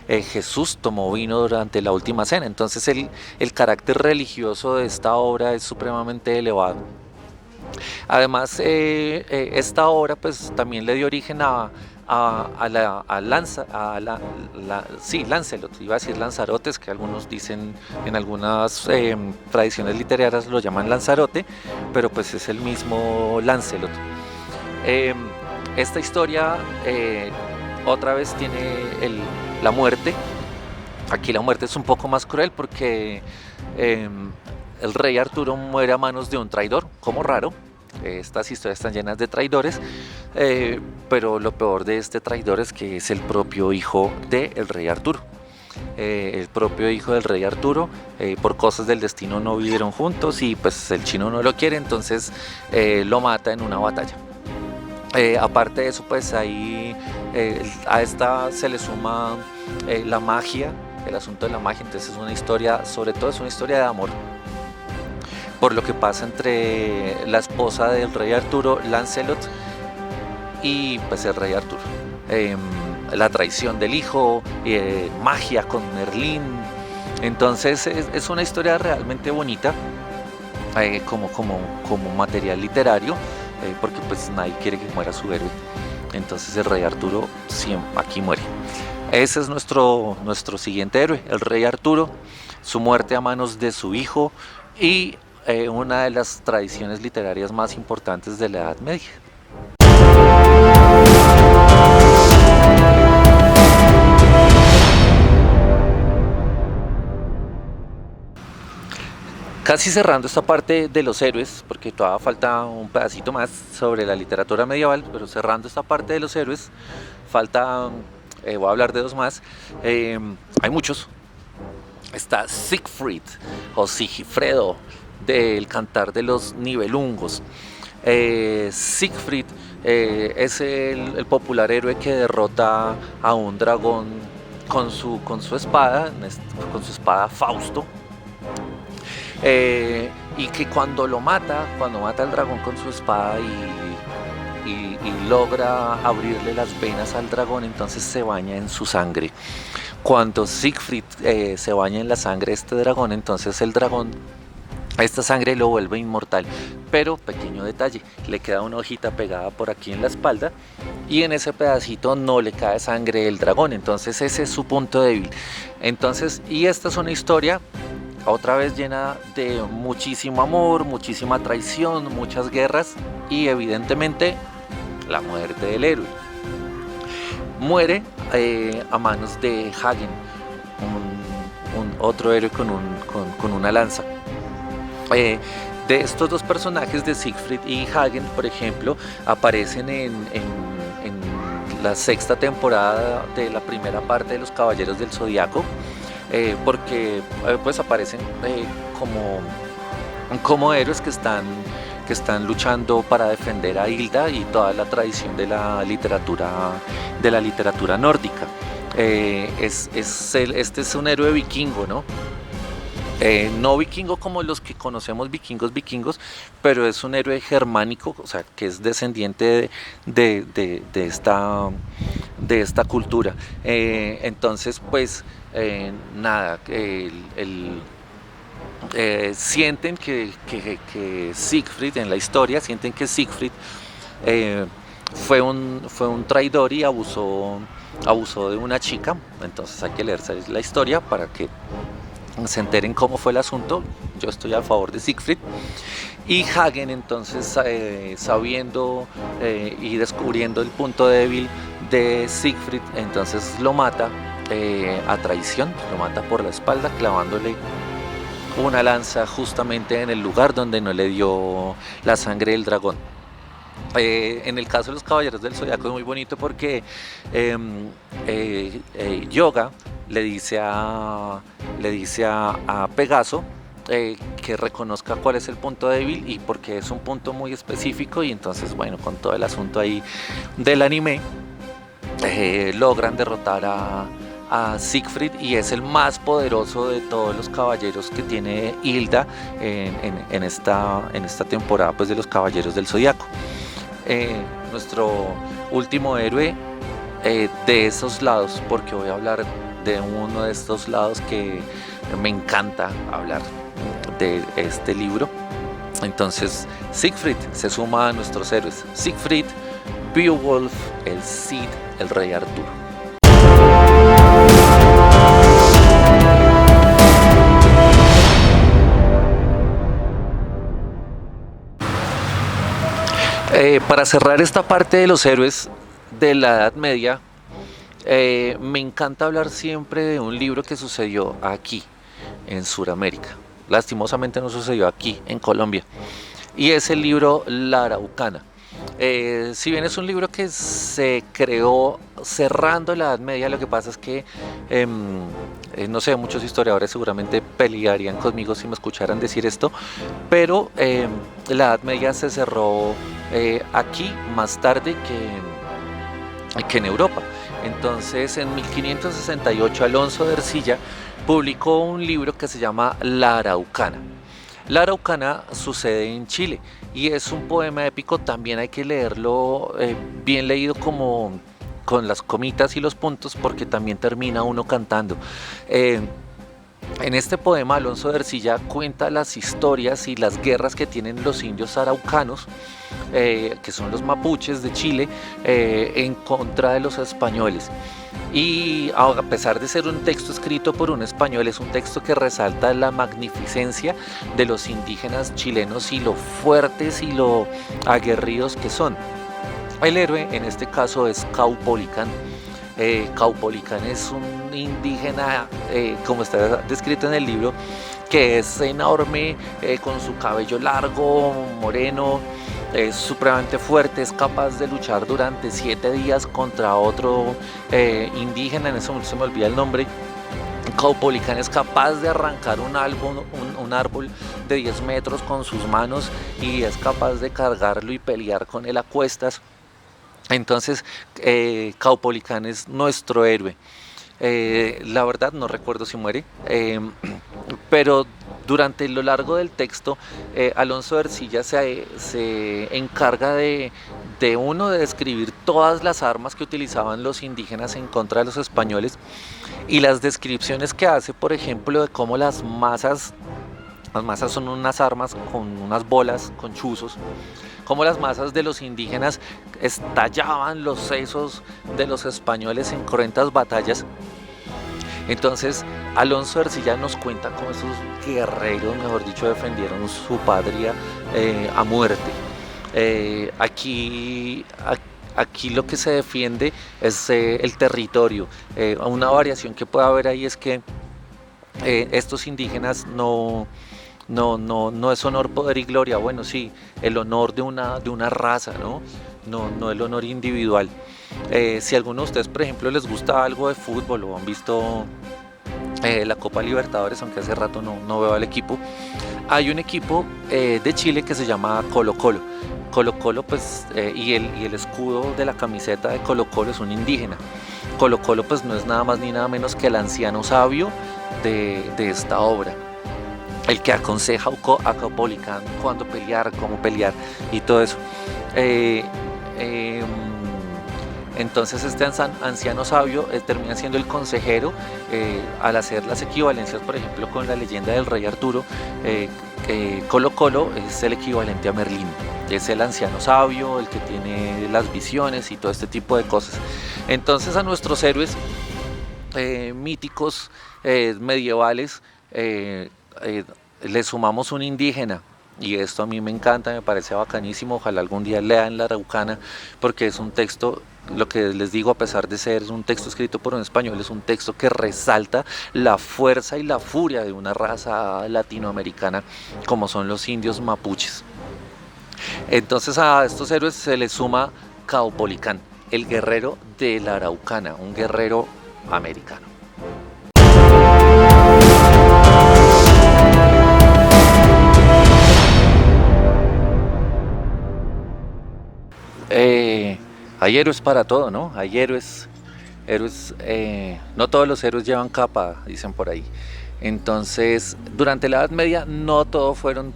A: Jesús tomó vino durante la última cena. Entonces el carácter religioso de esta obra es supremamente elevado. Además, esta obra pues también le dio origen sí, Lancelot, iba a decir Lanzarotes, que algunos dicen, en algunas tradiciones literarias lo llaman Lanzarote, pero pues es el mismo Lancelot. Esta historia otra vez tiene la muerte. Aquí la muerte es un poco más cruel porque el rey Arturo muere a manos de un traidor, como raro. Estas historias están llenas de traidores, pero lo peor de este traidor es que es el propio hijo del rey Arturo. el propio hijo del rey Arturo. Por cosas del destino no vivieron juntos y pues el chino no lo quiere, entonces lo mata en una batalla. Aparte de eso, pues ahí a esta se le suma la magia, el asunto de la magia. Entonces es una historia, sobre todo es una historia de amor, por lo que pasa entre la esposa del rey Arturo, Lancelot, y pues el rey Arturo. La traición del hijo, magia con Merlín. Entonces es una historia realmente bonita, como material literario, porque pues nadie quiere que muera su héroe. Entonces el rey Arturo aquí muere. Ese es nuestro siguiente héroe, el rey Arturo, su muerte a manos de su hijo y una de las tradiciones literarias más importantes de la Edad Media. Casi cerrando esta parte de los héroes, porque todavía falta un pedacito más sobre la literatura medieval, pero cerrando esta parte de los héroes, voy a hablar de dos más. Hay muchos. Está Siegfried o Sigifredo, del Cantar de los Nibelungos. Siegfried es el popular héroe que derrota a un dragón con su espada, con su espada Fausto. Y que cuando mata al dragón con su espada y logra abrirle las venas al dragón, entonces se baña en su sangre. Cuando Siegfried se baña en la sangre de este dragón, entonces el dragón, esta sangre lo vuelve inmortal. Pero, pequeño detalle, le queda una hojita pegada por aquí en la espalda y en ese pedacito no le cae sangre del dragón, entonces ese es su punto débil. Entonces, y esta es una historia otra vez llena de muchísimo amor, muchísima traición, muchas guerras y evidentemente la muerte del héroe. Muere a manos de Hagen, otro héroe con una lanza. De estos dos personajes, de Siegfried y Hagen, por ejemplo, aparecen en la sexta temporada de la primera parte de Los Caballeros del Zodiaco. Porque pues aparecen como héroes que están luchando para defender a Hilda y toda la tradición de la literatura nórdica. Este es un héroe vikingo, ¿no? No vikingo como los que conocemos vikingos, pero es un héroe germánico, o sea, que es descendiente de esta cultura. Entonces, pues, nada, sienten que Siegfried, en la historia, sienten que Siegfried fue un traidor y abusó de una chica. Entonces hay que leerse la historia para que se enteren cómo fue el asunto. Yo estoy a favor de Siegfried. Y Hagen, entonces, sabiendo y descubriendo el punto débil de Siegfried, entonces lo mata a traición, lo mata por la espalda clavándole una lanza justamente en el lugar donde no le dio la sangre del dragón. En el caso de Los Caballeros del Zodiaco es muy bonito porque Yoga le dice a Pegaso que reconozca cuál es el punto débil y porque es un punto muy específico. Y entonces, bueno, con todo el asunto ahí del anime, logran derrotar a Siegfried, y es el más poderoso de todos los caballeros que tiene Hilda en esta temporada, pues, de Los Caballeros del Zodiaco. Nuestro último héroe de esos lados, porque voy a hablar de uno de estos lados que me encanta hablar de este libro. Entonces Siegfried se suma a nuestros héroes: Siegfried, Beowulf, el Cid, el rey Arturo. Para cerrar esta parte de los héroes de la Edad Media, me encanta hablar siempre de un libro que sucedió aquí, en Sudamérica. Lastimosamente no sucedió aquí, en Colombia. Y es el libro La Araucana. Si bien es un libro que se creó cerrando la Edad Media, lo que pasa es que No sé, muchos historiadores seguramente pelearían conmigo si me escucharan decir esto, pero la Edad Media se cerró aquí más tarde que en Europa. Entonces, en 1568, Alonso de Ercilla publicó un libro que se llama La Araucana. La Araucana sucede en Chile y es un poema épico, también hay que leerlo bien leído como con las comitas y los puntos porque también termina uno cantando. Eh, en este poema Alonso de Ercilla cuenta las historias y las guerras que tienen los indios araucanos, que son los mapuches de Chile, en contra de los españoles. Y a pesar de ser un texto escrito por un español, es un texto que resalta la magnificencia de los indígenas chilenos y lo fuertes y lo aguerridos que son. El héroe en este caso es Caupolicán. Caupolicán es un indígena, como está descrito en el libro, que es enorme, con su cabello largo, moreno, es supremamente fuerte, es capaz de luchar durante 7 días contra otro indígena, en ese momento se me olvida el nombre. Caupolicán es capaz de arrancar un árbol de 10 metros con sus manos y es capaz de cargarlo y pelear con él a cuestas. Entonces, Caupolicán es nuestro héroe. La verdad no recuerdo si muere, pero durante lo largo del texto, Alonso de Ercilla se encarga de describir todas las armas que utilizaban los indígenas en contra de los españoles y las descripciones que hace, por ejemplo, de cómo las masas son unas armas con unas bolas, con chuzos, como las masas de los indígenas estallaban los sesos de los españoles en cruentas batallas. Entonces, Alonso de Ercilla nos cuenta cómo esos guerreros, mejor dicho, defendieron su patria a muerte. Aquí lo que se defiende es el territorio. Una variación que puede haber ahí es que estos indígenas no es honor, poder y gloria. Bueno, sí, el honor de una raza, ¿no? No el honor individual. Si a alguno de ustedes, por ejemplo, les gusta algo de fútbol o han visto la Copa Libertadores, aunque hace rato no veo al equipo, hay un equipo de Chile que se llama Colo Colo. Colo Colo, pues, y el escudo de la camiseta de Colo Colo es un indígena. Colo Colo, pues, no es nada más ni nada menos que el anciano sabio de esta obra, el que aconseja a Caupolicán cuándo pelear, cómo pelear y todo eso. Entonces este anciano sabio termina siendo el consejero al hacer las equivalencias, por ejemplo, con la leyenda del rey Arturo. Colo Colo es el equivalente a Merlín, es el anciano sabio, el que tiene las visiones y todo este tipo de cosas. Entonces a nuestros héroes míticos, medievales, le sumamos un indígena. Y esto a mí me encanta, me parece bacanísimo. Ojalá algún día lean La Araucana, porque es un texto, lo que les digo, a pesar de ser un texto escrito por un español, es un texto que resalta la fuerza y la furia de una raza latinoamericana como son los indios mapuches. Entonces a estos héroes se les suma Caupolicán, el guerrero de La Araucana, un guerrero americano. Hay héroes para todo, ¿no? Hay héroes, no todos los héroes llevan capa, dicen por ahí. Entonces, durante la Edad Media no todo fueron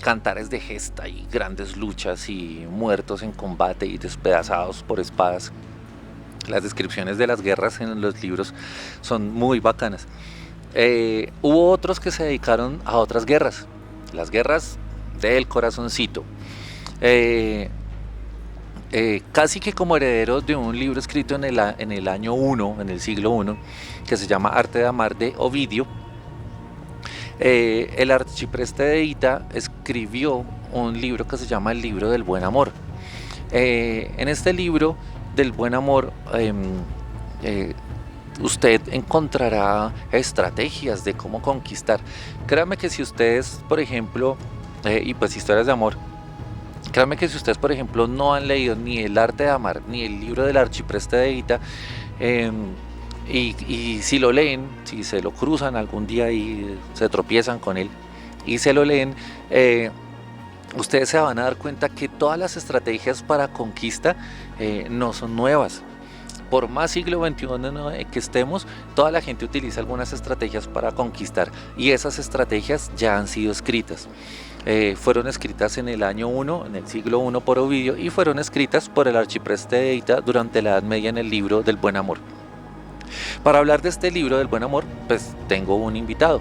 A: cantares de gesta y grandes luchas y muertos en combate y despedazados por espadas. Las descripciones de las guerras en los libros son muy bacanas. Hubo otros que se dedicaron a otras guerras, las guerras del corazoncito. Casi que como herederos de un libro escrito en el año 1, en el siglo I, que se llama Arte de Amar, de Ovidio. El archipreste de Hita escribió un libro que se llama El Libro del Buen Amor. En este libro del Buen Amor usted encontrará estrategias de cómo conquistar. Créanme que si ustedes, por ejemplo, y pues historias de amor, créanme que si ustedes, por ejemplo, no han leído ni El Arte de Amar ni el libro del archipreste de Hita, Y si lo leen, si se lo cruzan algún día y se tropiezan con él y se lo leen, ustedes se van a dar cuenta que todas las estrategias para conquista no son nuevas. Por más siglo XXI que estemos, toda la gente utiliza algunas estrategias para conquistar y esas estrategias ya han sido escritas. Fueron escritas en el año 1, en el siglo I por Ovidio, y fueron escritas por el arcipreste de Eita durante la Edad Media en el libro del Buen Amor. Para hablar de este libro del Buen Amor, pues tengo un invitado,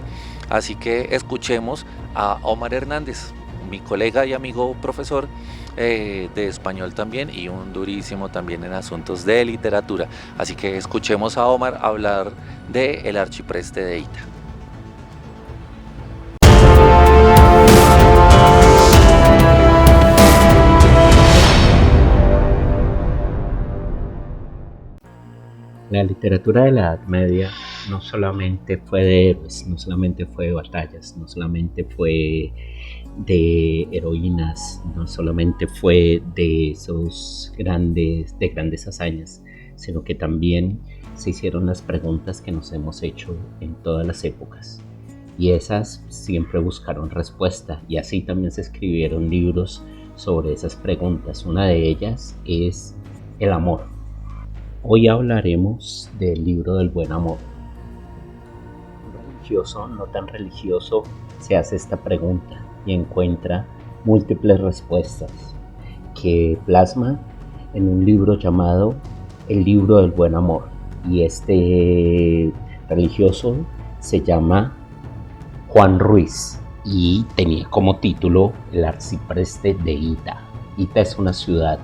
A: así que escuchemos a Omar Hernández, mi colega y amigo profesor de español también, y un durísimo también en asuntos de literatura. Así que escuchemos a Omar hablar de El arcipreste de Eita.
C: La literatura de la Edad Media no solamente fue de héroes, no solamente fue de batallas, no solamente fue de heroínas, no solamente fue de esos grandes hazañas, sino que también se hicieron las preguntas que nos hemos hecho en todas las épocas. Y esas siempre buscaron respuesta, y así también se escribieron libros sobre esas preguntas. Una de ellas es el amor. Hoy hablaremos del libro del Buen Amor. Un religioso, no tan religioso, se hace esta pregunta y encuentra múltiples respuestas que plasma en un libro llamado El libro del Buen Amor. Y este religioso se llama Juan Ruiz y tenía como título El arcipreste de Eita. Eita es una ciudad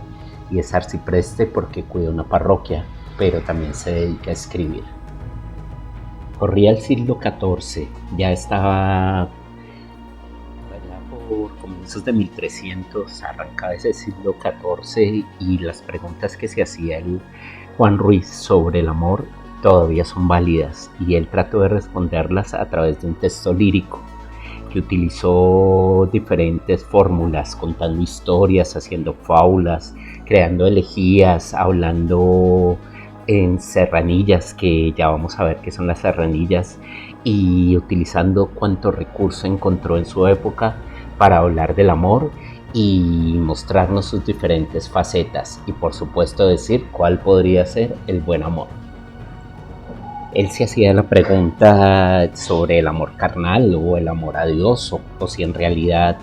C: y es arcipreste porque cuida una parroquia, pero también se dedica a escribir. Corría el siglo XIV, ya estaba por comienzos de 1300, arrancaba ese siglo XIV, y las preguntas que se hacía el Juan Ruiz sobre el amor todavía son válidas, y él trató de responderlas a través de un texto lírico que utilizó diferentes fórmulas, contando historias, haciendo fábulas, creando elegías, hablando en serranillas, que ya vamos a ver qué son las serranillas, y utilizando cuánto recurso encontró en su época para hablar del amor y mostrarnos sus diferentes facetas, y por supuesto decir cuál podría ser el buen amor. Él se hacía la pregunta sobre el amor carnal o el amor a Dios, o si en realidad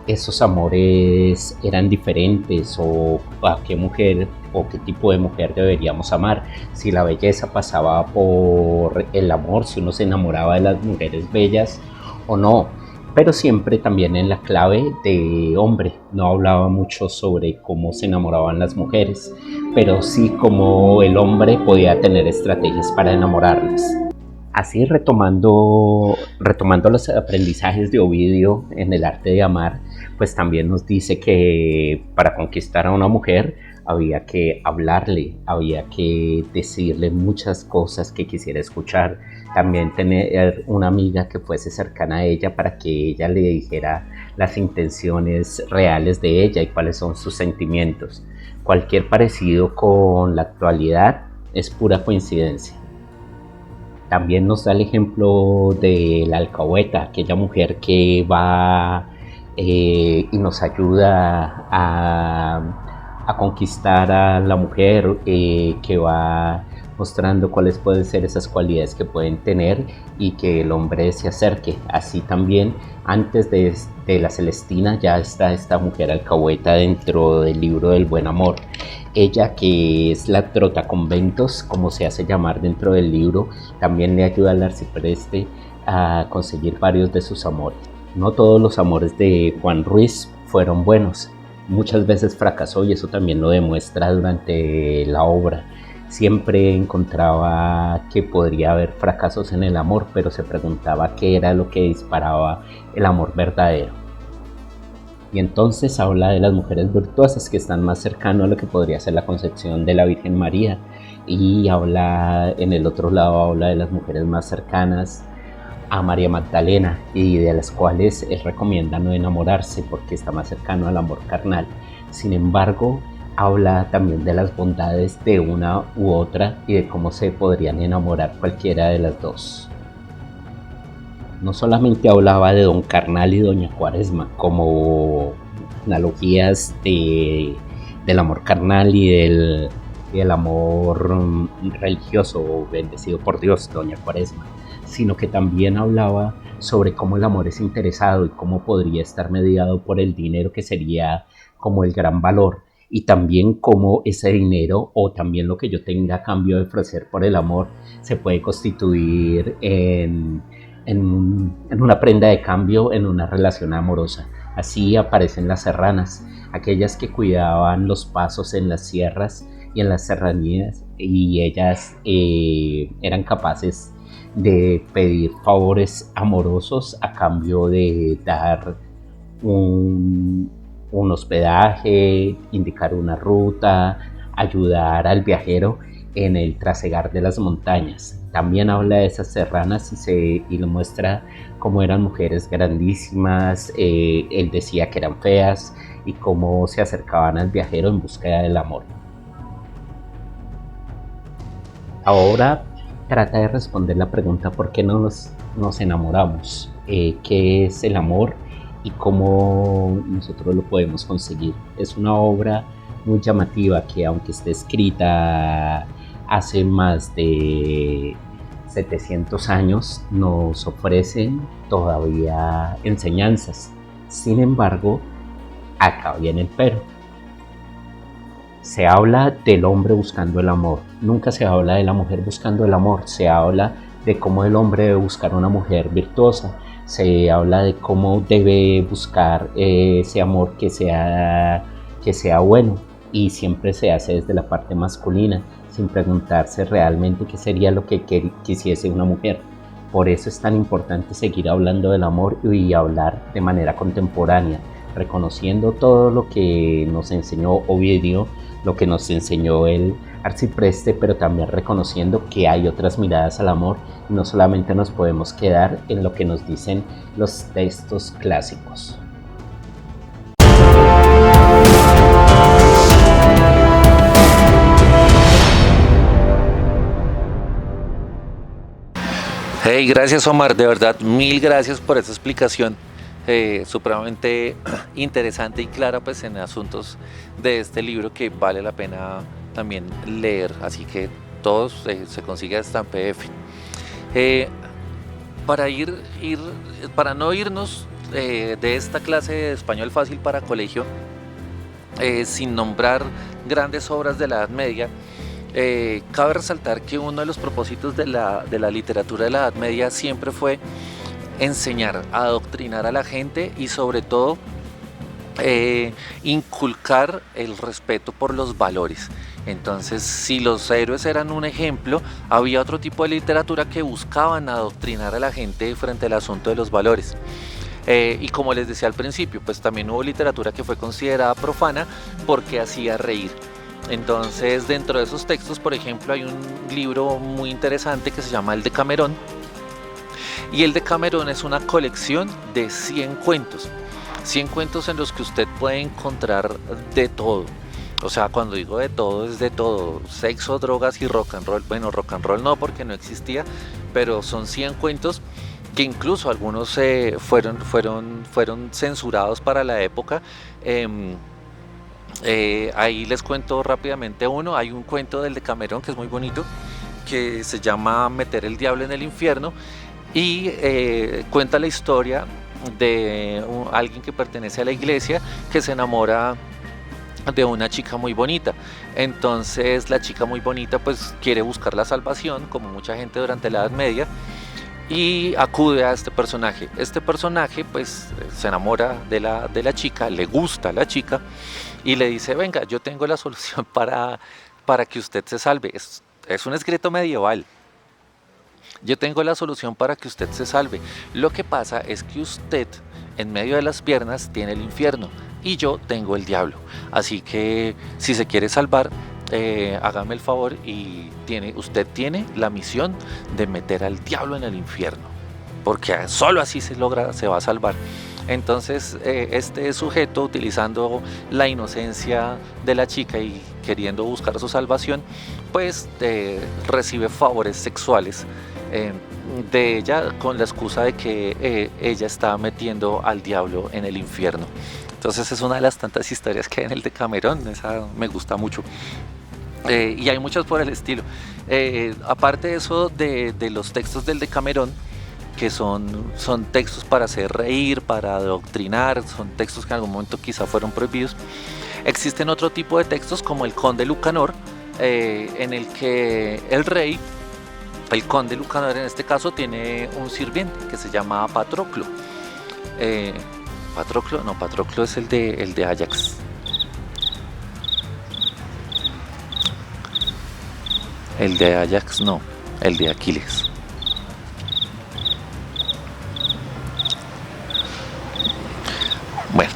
C: esos amores eran diferentes, o a qué mujer o qué tipo de mujer deberíamos amar, si la belleza pasaba por el amor, si uno se enamoraba de las mujeres bellas o no, pero siempre también en la clave de hombre. No hablaba mucho sobre cómo se enamoraban las mujeres, pero sí cómo el hombre podía tener estrategias para enamorarlas. Así, retomando los aprendizajes de Ovidio en el arte de amar, pues también nos dice que para conquistar a una mujer había que hablarle, había que decirle muchas cosas que quisiera escuchar, también tener una amiga que fuese cercana a ella para que ella le dijera las intenciones reales de ella y cuáles son sus sentimientos. Cualquier parecido con la actualidad es pura coincidencia. También nos da el ejemplo de la alcahueta, aquella mujer que va y nos ayuda a conquistar a la mujer, que va mostrando cuáles pueden ser esas cualidades que pueden tener y que el hombre se acerque. Así también, antes de la Celestina, ya está esta mujer alcahueta dentro del libro del Buen Amor. Ella, que es la trotaconventos, como se hace llamar dentro del libro, también le ayuda al arcipreste a conseguir varios de sus amores. No todos los amores de Juan Ruiz fueron buenos. Muchas veces fracasó, y eso también lo demuestra durante la obra. Siempre encontraba que podría haber fracasos en el amor, pero se preguntaba qué era lo que disparaba el amor verdadero. Y entonces habla de las mujeres virtuosas, que están más cercano a lo que podría ser la concepción de la Virgen María, y habla, en el otro lado, habla de las mujeres más cercanas a María Magdalena, y de las cuales él recomienda no enamorarse porque está más cercano al amor carnal. Sin embargo, habla también de las bondades de una u otra y de cómo se podrían enamorar cualquiera de las dos. No solamente hablaba de Don Carnal y Doña Cuaresma como analogías del amor carnal y del amor religioso o bendecido por Dios, Doña Cuaresma, sino que también hablaba sobre cómo el amor es interesado y cómo podría estar mediado por el dinero, que sería como el gran valor, y también cómo ese dinero o también lo que yo tenga a cambio de ofrecer por el amor se puede constituir en una prenda de cambio en una relación amorosa. Así aparecen las serranas, aquellas que cuidaban los pasos en las sierras y en las serranías, y ellas eran capaces de pedir favores amorosos a cambio de dar un hospedaje, indicar una ruta, ayudar al viajero en el trasegar de las montañas. También habla de esas serranas y lo muestra cómo eran mujeres grandísimas, él decía que eran feas, y cómo se acercaban al viajero en búsqueda del amor. Ahora trata de responder la pregunta: ¿por qué no nos enamoramos? ¿Qué es el amor y cómo nosotros lo podemos conseguir? Es una obra muy llamativa que, aunque esté escrita hace más de 700 años, nos ofrecen todavía enseñanzas. Sin embargo, acá viene el pero. Se habla del hombre buscando el amor, nunca se habla de la mujer buscando el amor. Se habla de cómo el hombre debe buscar una mujer virtuosa, se habla de cómo debe buscar ese amor que sea bueno, y siempre se hace desde la parte masculina, sin preguntarse realmente qué sería lo que quisiese una mujer. Por eso es tan importante seguir hablando del amor y hablar de manera contemporánea, reconociendo todo lo que nos enseñó Ovidio, lo que nos enseñó el arcipreste, pero también reconociendo que hay otras miradas al amor y no solamente nos podemos quedar en lo que nos dicen los textos clásicos.
A: Hey, gracias Omar, de verdad, mil gracias por esa explicación supremamente interesante y clara, pues, en asuntos de este libro que vale la pena también leer, así que todos se consigue hasta en PDF. Para no irnos de esta clase de español fácil para colegio sin nombrar grandes obras de la Edad Media, cabe resaltar que uno de los propósitos de la literatura de la Edad Media siempre fue enseñar, adoctrinar a la gente y sobre todo inculcar el respeto por los valores. Entonces, si los héroes eran un ejemplo, había otro tipo de literatura que buscaban adoctrinar a la gente frente al asunto de los valores. Y como les decía al principio, pues también hubo literatura que fue considerada profana porque hacía reír. Entonces, dentro de esos textos, por ejemplo, hay un libro muy interesante que se llama El Decamerón. Y el Decamerón es una colección de 100 cuentos. 100 cuentos en los que usted puede encontrar de todo. O sea, cuando digo de todo, es de todo. Sexo, drogas y rock and roll. Bueno, rock and roll no, porque no existía, pero son 100 cuentos que incluso algunos fueron censurados para la época. Ahí les cuento rápidamente uno. Hay un cuento del Decamerón que es muy bonito, que se llama Meter el diablo en el infierno, y cuenta la historia de alguien que pertenece a la iglesia que se enamora de una chica muy bonita. Entonces la chica muy bonita pues quiere buscar la salvación, como mucha gente durante la Edad Media, y acude a este personaje. Este personaje pues se enamora de la chica, le gusta la chica y le dice: venga, yo tengo la solución para que usted se salve. Es un escrito medieval. Yo tengo la solución para que usted se salve. Lo que pasa es que usted en medio de las piernas tiene el infierno y yo tengo el diablo. Así que si se quiere salvar, hágame el favor y usted tiene la misión de meter al diablo en el infierno, porque solo así se va a salvar. Entonces este sujeto, utilizando la inocencia de la chica y queriendo buscar su salvación, pues recibe favores sexuales de ella con la excusa de que ella está metiendo al diablo en el infierno. Entonces es una de las tantas historias que hay en el Decamerón, esa me gusta mucho. Y hay muchas por el estilo. Aparte de eso, de los textos del Decamerón, que son textos para hacer reír, para adoctrinar, son textos que en algún momento quizá fueron prohibidos. Existen otro tipo de textos como el Conde Lucanor, en el que el Conde Lucanor en este caso, tiene un sirviente que se llama Patroclo. Patroclo es el de Ajax. El de Ajax no, el de Aquiles. Bueno,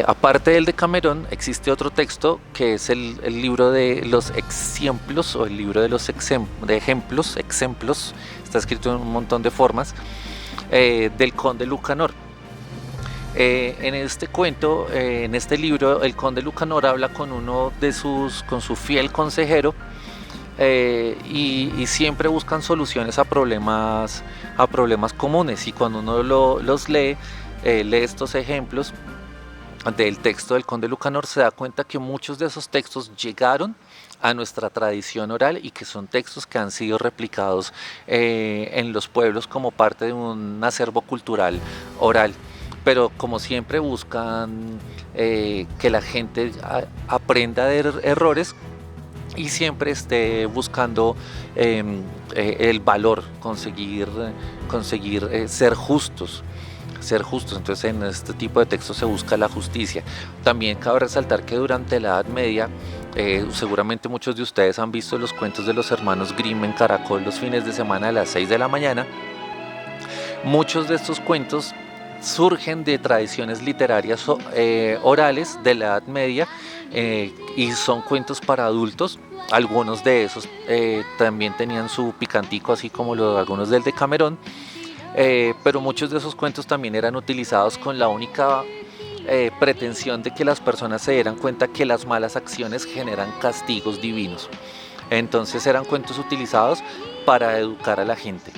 A: aparte del Decamerón, existe otro texto que es el libro de los exemplos, o el libro de los ejemplos, está escrito en un montón de formas, del Conde Lucanor. En este cuento, en este libro, el Conde Lucanor habla con con su fiel consejero, y siempre buscan soluciones a problemas comunes, y cuando uno los lee estos ejemplos del texto del Conde Lucanor, se da cuenta que muchos de esos textos llegaron a nuestra tradición oral y que son textos que han sido replicados en los pueblos como parte de un acervo cultural oral. Pero como siempre buscan que la gente aprenda de errores y siempre esté buscando el valor, conseguir ser justos. Entonces en este tipo de textos se busca la justicia. También cabe resaltar que durante la Edad Media, seguramente muchos de ustedes han visto los cuentos de los hermanos Grimm en Caracol los fines de semana a las 6 de la mañana. Muchos de estos cuentos surgen de tradiciones literarias orales de la Edad Media, y son cuentos para adultos. Algunos de esos también tenían su picantico, así como algunos del Decamerón, pero muchos de esos cuentos también eran utilizados con la única pretensión de que las personas se dieran cuenta que las malas acciones generan castigos divinos. Entonces eran cuentos utilizados para educar a la gente.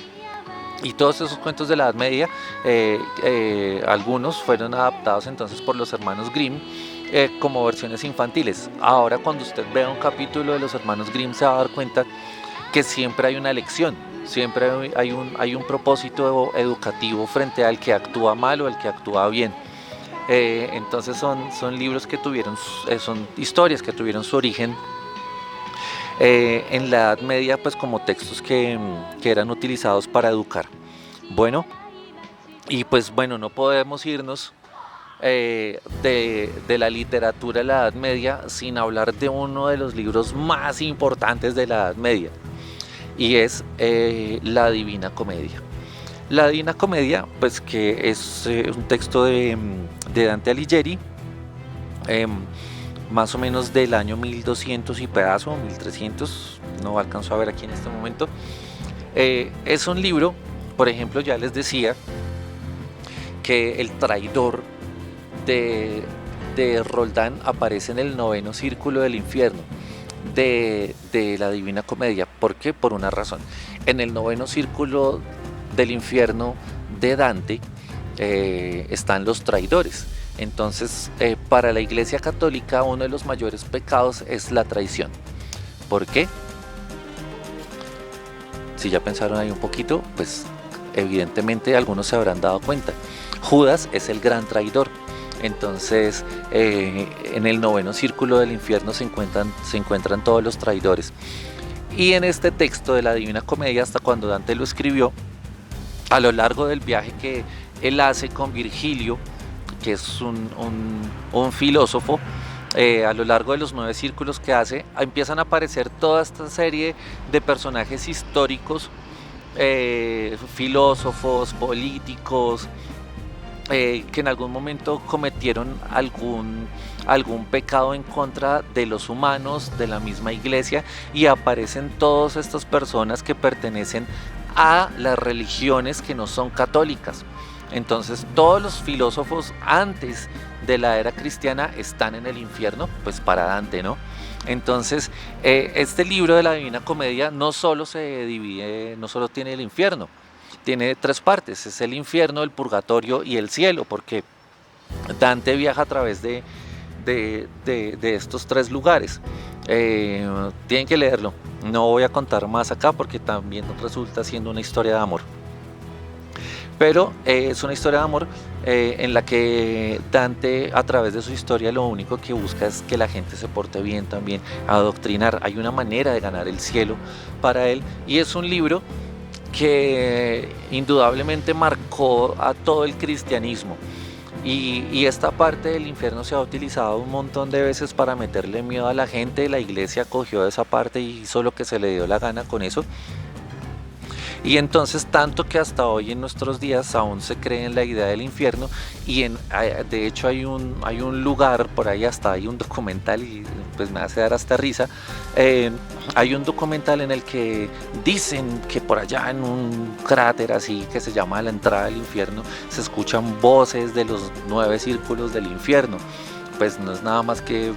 A: Y todos esos cuentos de la Edad Media, algunos fueron adaptados entonces por los hermanos Grimm como versiones infantiles. Ahora, cuando usted vea un capítulo de los hermanos Grimm, se va a dar cuenta que siempre hay una lección, siempre hay un propósito educativo frente al que actúa mal o al que actúa bien. Entonces son libros que son historias que tuvieron su origen en la Edad Media, pues como textos que eran utilizados para educar. Bueno, y pues bueno, no podemos irnos de la literatura de la Edad Media sin hablar de uno de los libros más importantes de la Edad Media, y es la Divina Comedia. La Divina Comedia, pues que es un texto de Dante Alighieri, más o menos del año 1200 y pedazo, 1300, no alcanzo a ver aquí en este momento. Es un libro, por ejemplo, ya les decía que el traidor de Roldán aparece en el 9º círculo del infierno de la Divina Comedia. ¿Por qué? Por una razón. En el 9º círculo del infierno de Dante están los traidores. Entonces, para la Iglesia Católica, uno de los mayores pecados es la traición. ¿Por qué? Si ya pensaron ahí un poquito, pues evidentemente algunos se habrán dado cuenta. Judas es el gran traidor. Entonces, en el 9º círculo del infierno se encuentran todos los traidores. Y en este texto de la Divina Comedia, hasta cuando Dante lo escribió, a lo largo del viaje que él hace con Virgilio, que es un filósofo, a lo largo de los 9 círculos que hace, empiezan a aparecer toda esta serie de personajes históricos, filósofos, políticos, que en algún momento cometieron algún pecado en contra de los humanos, de la misma iglesia, y aparecen todas estas personas que pertenecen a las religiones que no son católicas. Entonces todos los filósofos antes de la era cristiana están en el infierno, pues para Dante, ¿no? Entonces este libro de la Divina Comedia no solo se divide, no solo tiene el infierno, tiene tres partes: es el infierno, el purgatorio y el cielo, porque Dante viaja a través de estos tres lugares. Tienen que leerlo, no voy a contar más acá porque también resulta siendo una historia de amor. Pero es una historia de amor en la que Dante, a través de su historia, lo único que busca es que la gente se porte bien también, adoctrinar. Hay una manera de ganar el cielo para él, y es un libro que indudablemente marcó a todo el cristianismo. Y esta parte del infierno se ha utilizado un montón de veces para meterle miedo a la gente. La iglesia cogió esa parte y hizo lo que se le dio la gana con eso. Y entonces tanto que hasta hoy en nuestros días aún se cree en la idea del infierno, y de hecho hay un lugar por ahí, hasta hay un documental, y pues me hace dar hasta risa. Hay un documental en el que dicen que por allá en un cráter así que se llama la entrada del infierno se escuchan voces de los 9 círculos del infierno. Pues no es nada más que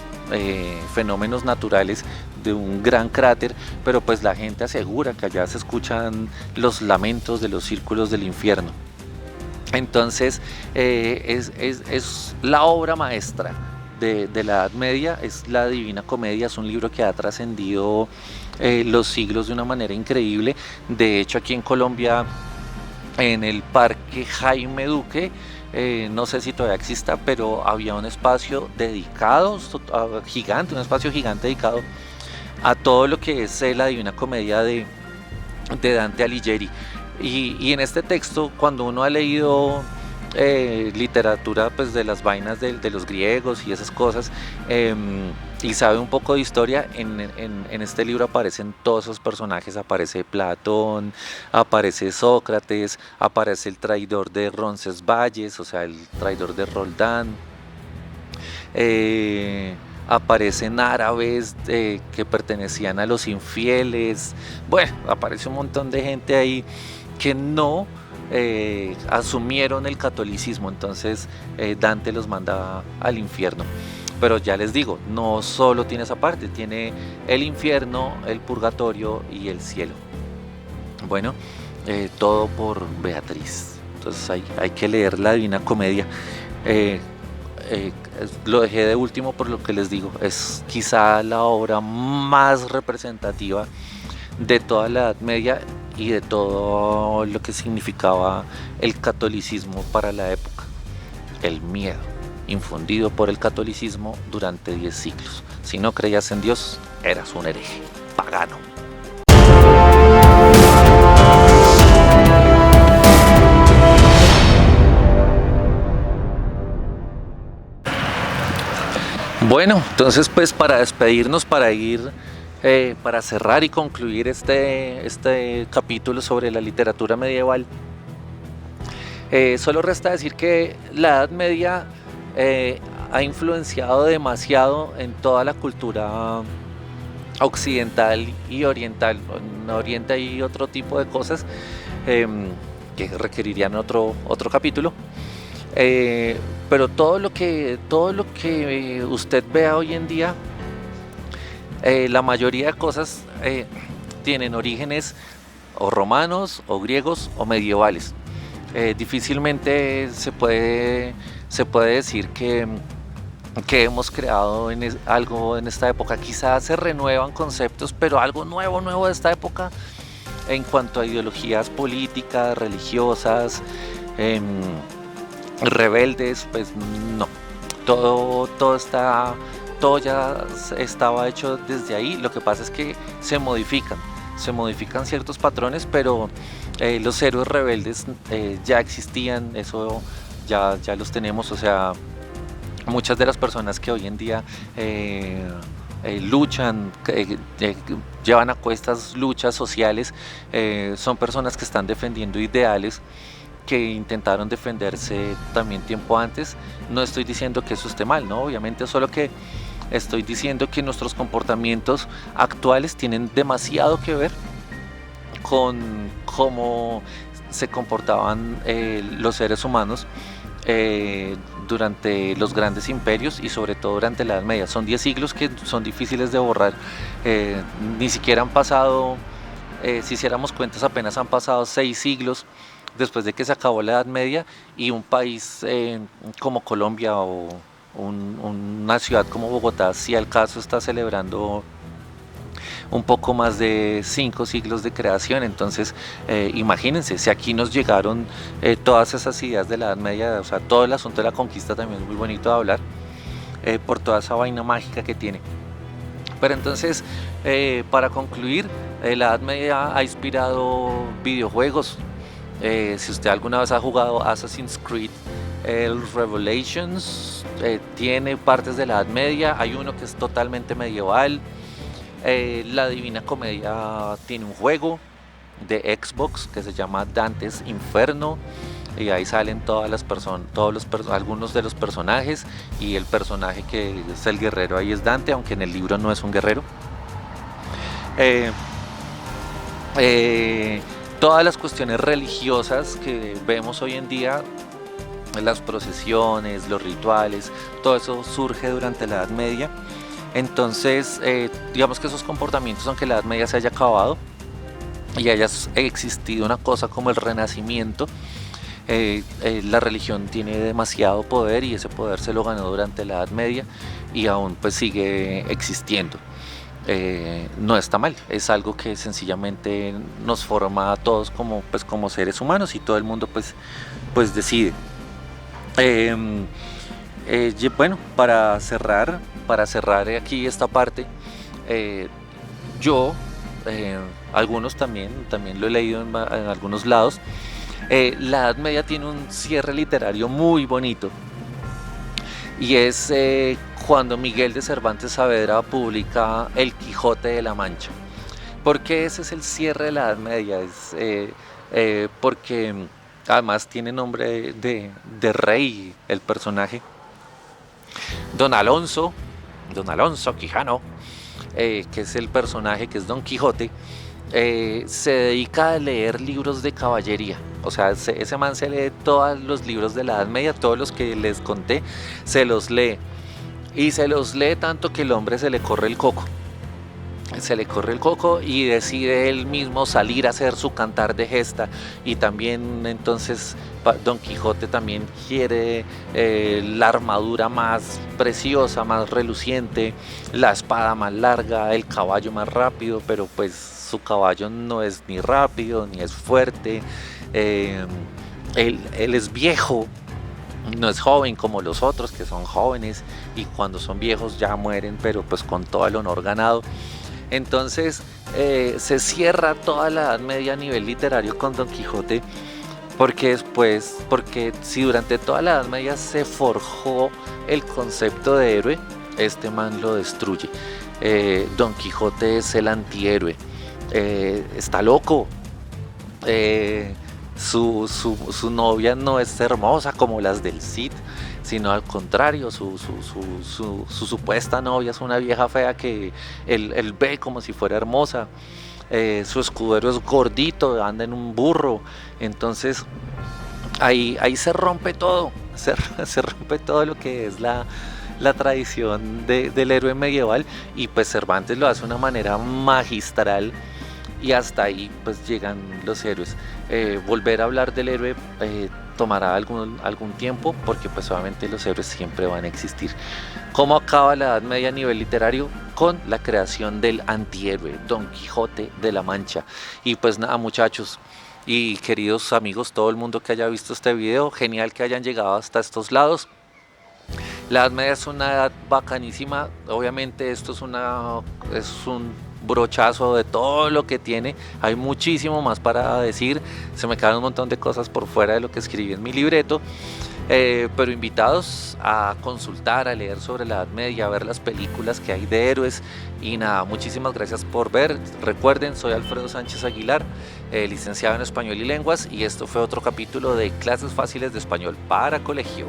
A: fenómenos naturales de un gran cráter, pero pues la gente asegura que allá se escuchan los lamentos de los círculos del infierno. Entonces es la obra maestra de la Edad Media, es la Divina Comedia. Es un libro que ha trascendido los siglos de una manera increíble. De hecho, aquí en Colombia, en el Parque Jaime Duque, no sé si todavía exista, pero había un espacio dedicado, gigante, un espacio gigante dedicado a todo lo que es la Divina Comedia de Dante Alighieri. Y en este texto, cuando uno ha leído literatura pues de las vainas de los griegos y esas cosas, y sabe un poco de historia, en este libro aparecen todos esos personajes. Aparece Platón, aparece Sócrates, aparece el traidor de Roncesvalles, o sea, el traidor de Roldán. Aparecen árabes que pertenecían a los infieles. Bueno, aparece un montón de gente ahí que no asumieron el catolicismo. Entonces Dante los manda al infierno. Pero ya les digo, no solo tiene esa parte, tiene el infierno, el purgatorio y el cielo. Bueno, todo por Beatriz. Entonces hay que leer la Divina Comedia. Lo dejé de último por lo que les digo, es quizá la obra más representativa de toda la Edad Media y de todo lo que significaba el catolicismo para la época. El miedo infundido por el catolicismo durante 10 siglos. Si no creías en Dios, eras un hereje, pagano. Bueno, entonces pues para despedirnos, para cerrar y concluir este capítulo sobre la literatura medieval, solo resta decir que la Edad Media ha influenciado demasiado en toda la cultura occidental y oriental. En Oriente hay otro tipo de cosas que requerirían otro capítulo. Pero todo lo que usted vea hoy en día, la mayoría de cosas tienen orígenes o romanos, o griegos, o medievales. Difícilmente se puede decir que hemos creado algo en esta época. Quizás se renuevan conceptos, pero algo nuevo de esta época en cuanto a ideologías políticas, religiosas, rebeldes, pues no. Todo ya estaba hecho desde ahí. Lo que pasa es que se modifican ciertos patrones, pero los héroes rebeldes ya existían. Eso ya los tenemos. O sea, muchas de las personas que hoy en día luchan, llevan a cabo estas luchas sociales, son personas que están defendiendo ideales que intentaron defenderse también tiempo antes. No estoy diciendo que eso esté mal, ¿no? Obviamente, solo que estoy diciendo que nuestros comportamientos actuales tienen demasiado que ver con cómo se comportaban los seres humanos durante los grandes imperios y sobre todo durante la Edad Media. Son 10 siglos que son difíciles de borrar. Ni siquiera han pasado, si hiciéramos cuentas, apenas han pasado 6 siglos después de que se acabó la Edad Media, y un país como Colombia o una ciudad como Bogotá, si al caso, está celebrando un poco más de 5 siglos de creación. Entonces, imagínense, si aquí nos llegaron todas esas ideas de la Edad Media, o sea, todo el asunto de la conquista también es muy bonito de hablar, por toda esa vaina mágica que tiene. Pero entonces, para concluir, la Edad Media ha inspirado videojuegos. Si usted alguna vez ha jugado Assassin's Creed, el Revelations, tiene partes de la Edad Media. Hay uno que es totalmente medieval. La Divina Comedia tiene un juego de Xbox que se llama Dante's Inferno, y ahí salen todas las personas, algunos de los personajes, y el personaje que es el guerrero ahí es Dante, aunque en el libro no es un guerrero. Todas las cuestiones religiosas que vemos hoy en día, las procesiones, los rituales, todo eso surge durante la Edad Media. Entonces, digamos que esos comportamientos, aunque la Edad Media se haya acabado y haya existido una cosa como el Renacimiento, la religión tiene demasiado poder, y ese poder se lo ganó durante la Edad Media y aún pues sigue existiendo. No está mal, es algo que sencillamente nos forma a todos como seres humanos, y todo el mundo pues decide. Bueno, para cerrar aquí esta parte, yo, algunos también lo he leído en algunos lados, la Edad Media tiene un cierre literario muy bonito, y es cuando Miguel de Cervantes Saavedra publica El Quijote de la Mancha. ¿Por qué ese es el cierre de la Edad Media? Es porque además tiene nombre de rey el personaje. Don Alonso Quijano, que es el personaje, que es Don Quijote, se dedica a leer libros de caballería. O sea, ese man se lee todos los libros de la Edad Media, todos los que les conté, se los lee. Y se los lee tanto que el hombre se le corre el coco. Y decide él mismo salir a hacer su cantar de gesta. Y también entonces Don Quijote también quiere la armadura más preciosa, más reluciente, la espada más larga, el caballo más rápido, pero pues su caballo no es ni rápido ni es fuerte. Él es viejo, no es joven como los otros que son jóvenes, y cuando son viejos ya mueren, pero pues con todo el honor ganado. Entonces se cierra toda la Edad Media a nivel literario con Don Quijote, porque si durante toda la Edad Media se forjó el concepto de héroe, este man lo destruye. Don Quijote es el antihéroe, está loco. Su novia no es hermosa como las del Cid, sino al contrario, su supuesta novia es una vieja fea que él ve como si fuera hermosa. Su escudero es gordito, anda en un burro. Entonces ahí se rompe todo, se rompe todo lo que es la tradición del héroe medieval, y pues Cervantes lo hace de una manera magistral, y hasta ahí pues llegan los héroes. Volver a hablar del héroe tomará algún tiempo, porque pues obviamente los héroes siempre van a existir. ¿Cómo acaba la Edad Media a nivel literario? Con la creación del antihéroe, Don Quijote de la Mancha. Y pues nada, muchachos y queridos amigos, todo el mundo que haya visto este video, genial que hayan llegado hasta estos lados. La Edad Media es una edad bacanísima. Obviamente esto es un brochazo de todo lo que tiene. Hay muchísimo más para decir, se me quedan un montón de cosas por fuera de lo que escribí en mi libreto, pero invitados a consultar, a leer sobre la Edad Media, a ver las películas que hay de héroes. Y nada, muchísimas gracias por ver. Recuerden, soy Alfredo Sánchez Aguilar, licenciado en Español y Lenguas, y esto fue otro capítulo de Clases Fáciles de Español para Colegio.